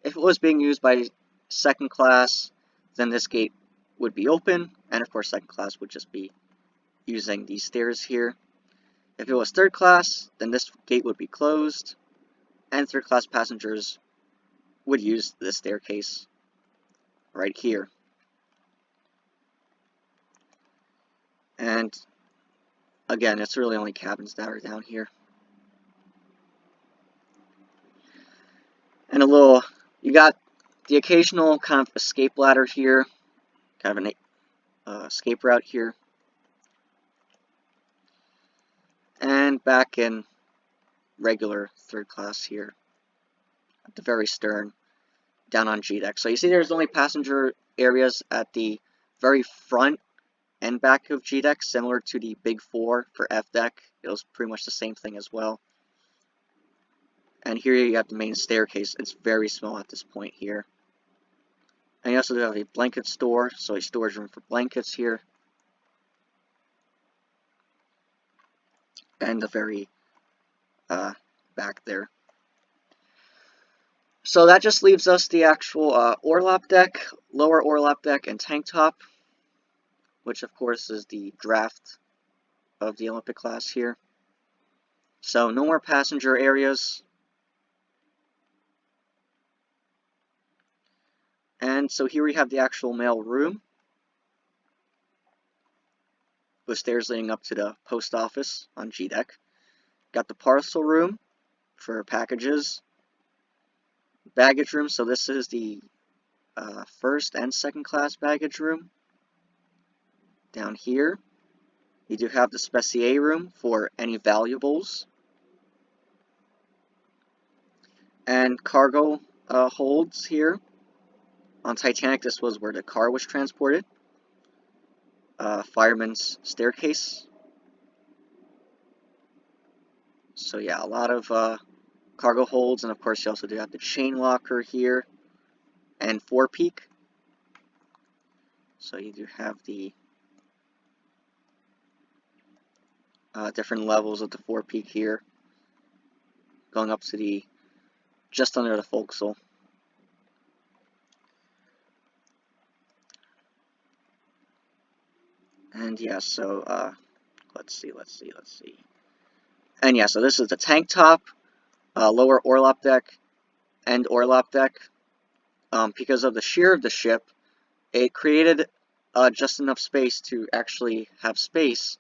If it was being used by second class, then this gate would be open, and of course second class would just be using these stairs here. If it was third class, then this gate would be closed, and third class passengers would use this staircase right here. And again, it's really only cabins that are down here. And you got the occasional kind of escape ladder here, kind of an escape route here. And back in regular third class here, at the very stern, down on G deck. So you see there's only passenger areas at the very front and back of G deck, similar to the Big 4 for F deck. It was pretty much the same thing as well. And here you have the main staircase. It's very small at this point here. And you also do have a blanket store, so a storage room for blankets here. And the very back there. So that just leaves us the actual orlop deck, lower orlop deck, and tank top, which of course is the draft of the Olympic class here. So no more passenger areas. And so here we have the actual mail room, with stairs leading up to the post office on G deck. Got the parcel room for packages. Baggage room, so this is the first and second class baggage room. Down here, you do have the specier room for any valuables. And cargo holds here. On Titanic, this was where the car was transported. Fireman's staircase. So yeah, a lot of cargo holds, and of course you also do have the chain locker here, and forepeak. So you do have the different levels of the forepeak here, going up to the just under the forecastle. And yeah, so let's see. And yeah, so this is the tank top, lower orlop deck, and orlop deck. because of the shear of the ship, it created just enough space to actually have space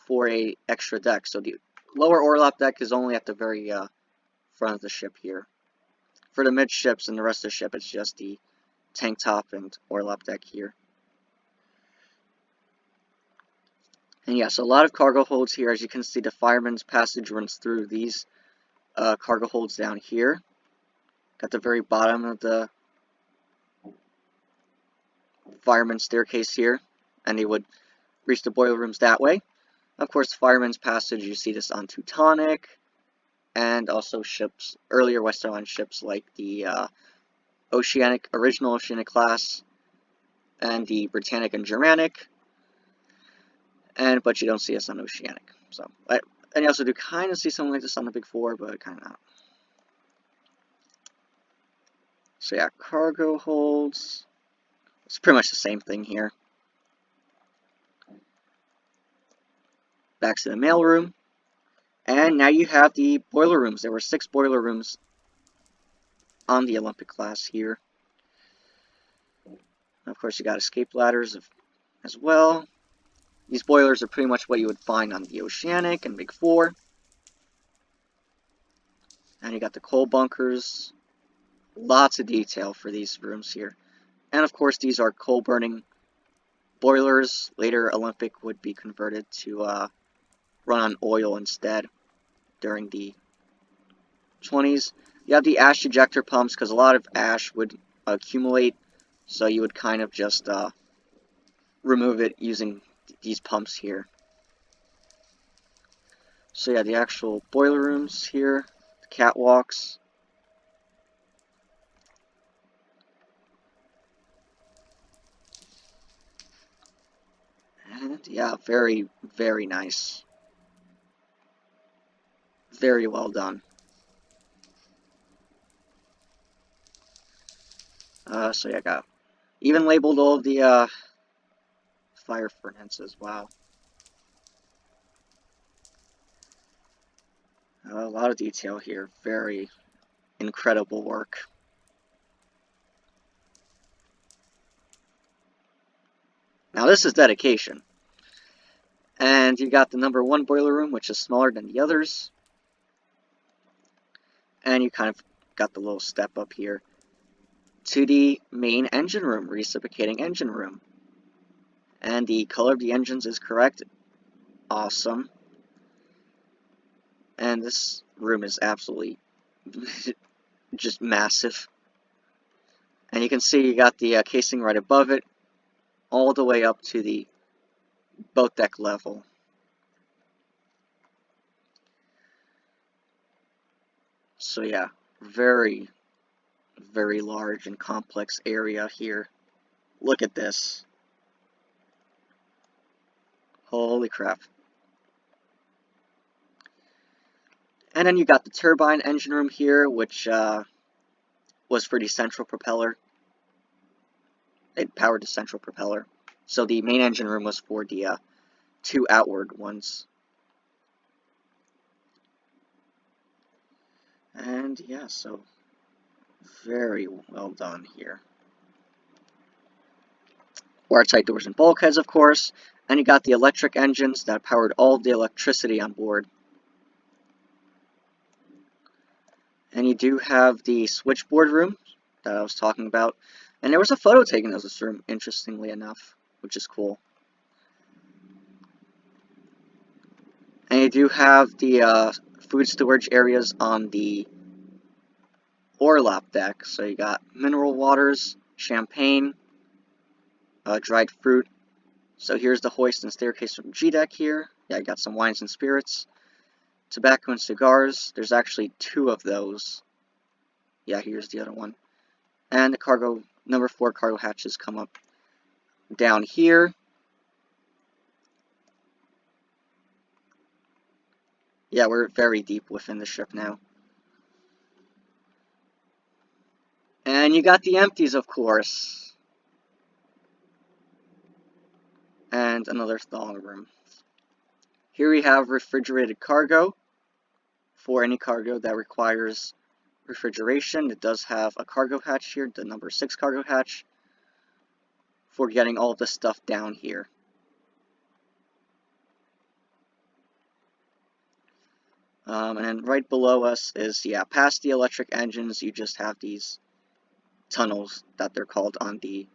for a extra deck. So the lower orlop deck is only at the very front of the ship here. For the midships and the rest of the ship, it's just the tank top and orlop deck here. And yes, a lot of cargo holds here. As you can see, the fireman's passage runs through these cargo holds down here. Got the very bottom of the fireman's staircase here, and they would reach the boiler rooms that way. Of course, fireman's passage, you see this on Teutonic, and also ships, earlier Western Line ships like the original Oceanic class, and the Britannic and Germanic, but you don't see this on Oceanic. So, and you also do kind of see something like this on the Big Four, but kind of not. So yeah, cargo holds. It's pretty much the same thing here. Back to the mailroom. And now you have the boiler rooms. There were 6 boiler rooms on the Olympic class here. And of course, you got escape ladders as well. These boilers are pretty much what you would find on the Oceanic and Big Four. And you got the coal bunkers. Lots of detail for these rooms here. And of course, these are coal burning boilers. Later, Olympic would be converted to run on oil instead during the 20s. You have the ash ejector pumps because a lot of ash would accumulate, so you would kind of just remove it using these pumps here. So yeah, the actual boiler rooms here, the catwalks. And yeah, very, very nice. Very well done. So yeah, I got even labeled all of the fire furnaces. Wow. A lot of detail here. Very incredible work. Now this is dedication. And you got the number 1 boiler room, which is smaller than the others. And you kind of got the little step up here to the main engine room, reciprocating engine room. And the color of the engines is correct. Awesome. And this room is absolutely just massive. And you can see you got the casing right above it, all the way up to the boat deck level. So yeah, very, very large and complex area here. Look at this. Holy crap. And then you got the turbine engine room here, which was for the central propeller. It powered the central propeller. So the main engine room was for the 2 outward ones. And yeah, so very well done here. Watertight doors and bulkheads, of course. And you got the electric engines that powered all of the electricity on board. And you do have the switchboard room that I was talking about. And there was a photo taken of this room, interestingly enough, which is cool. And you do have the food storage areas on the orlop deck. So you got mineral waters, champagne, dried fruit. So here's the hoist and staircase from G deck here. Yeah, you got some wines and spirits. Tobacco and cigars. There's actually 2 of those. Yeah, here's the other one. And the cargo, number 4 cargo hatches come up down here. Yeah, we're very deep within the ship now. And you got the empties, of course. And another thawing room. Here we have refrigerated cargo for any cargo that requires refrigeration. It does have a cargo hatch here, the number 6 cargo hatch, for getting all of the stuff down here. And then right below us is, past the electric engines, you just have these tunnels that they're called on the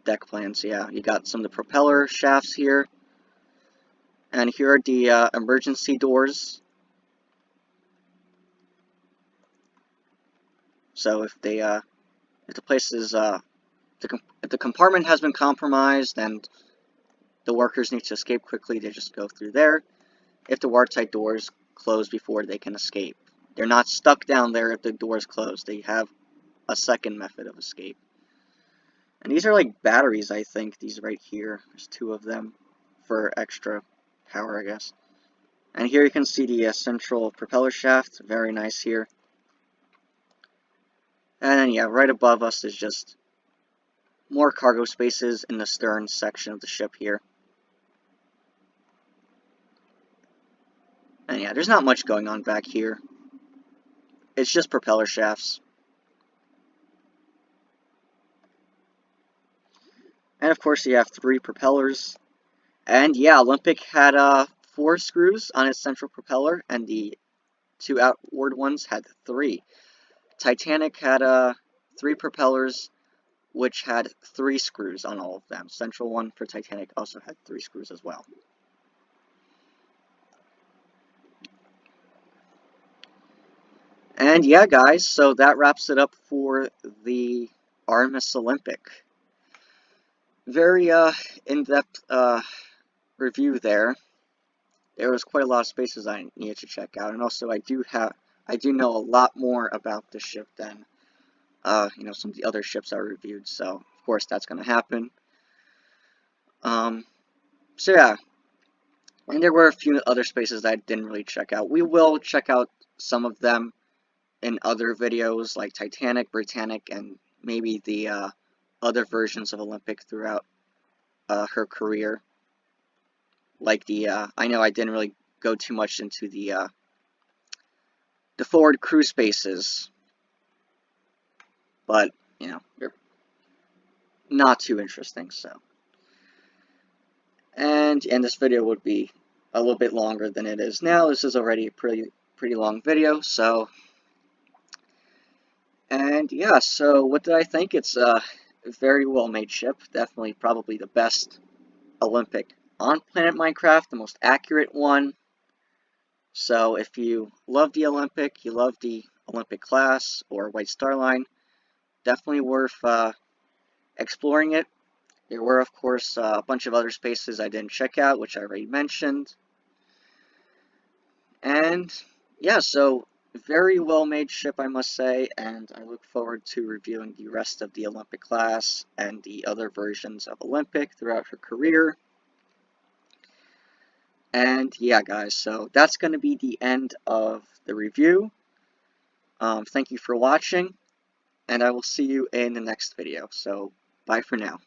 deck plans. You got some of the propeller shafts here. And here are the emergency doors. So if the place is, if the compartment has been compromised and the workers need to escape quickly, they just go through there. If the watertight doors close before they can escape. They're not stuck down there if the doors close. They have a second method of escape. And these are like batteries, I think, these right here. There's 2 of them for extra power, I guess. And here you can see the central propeller shaft. Very nice here. And then, right above us is just more cargo spaces in the stern section of the ship here. And there's not much going on back here. It's just propeller shafts. And of course you have 3 propellers. And Olympic had 4 screws on its central propeller, and the 2 outward ones had 3. Titanic had 3 propellers, which had 3 screws on all of them. Central one for Titanic also had 3 screws as well. And guys, so that wraps it up for the RMS Olympic. Very in-depth review there. There was quite a lot of spaces I needed to check out, and also I do know a lot more about this ship than some of the other ships I reviewed. So of course that's going to happen. And there were a few other spaces that I didn't really check out. We will check out some of them in other videos, like Titanic, Britannic, and maybe the other versions of Olympic throughout her career. Like I know I didn't really go too much into the forward crew spaces, but they're not too interesting. So, and this video would be a little bit longer than it is now. This is already a pretty long video. So, and so what did I think? It's a very well made ship. Definitely, probably the best Olympic on Planet Minecraft, the most accurate one. So if you love the Olympic, you love the Olympic class or White Star Line, definitely worth exploring it. There were, of course, a bunch of other spaces I didn't check out, which I already mentioned. And so very well made ship, I must say, and I look forward to reviewing the rest of the Olympic class and the other versions of Olympic throughout her career. And guys, so that's going to be the end of the review. Thank you for watching, and I will see you in the next video. So, bye for now.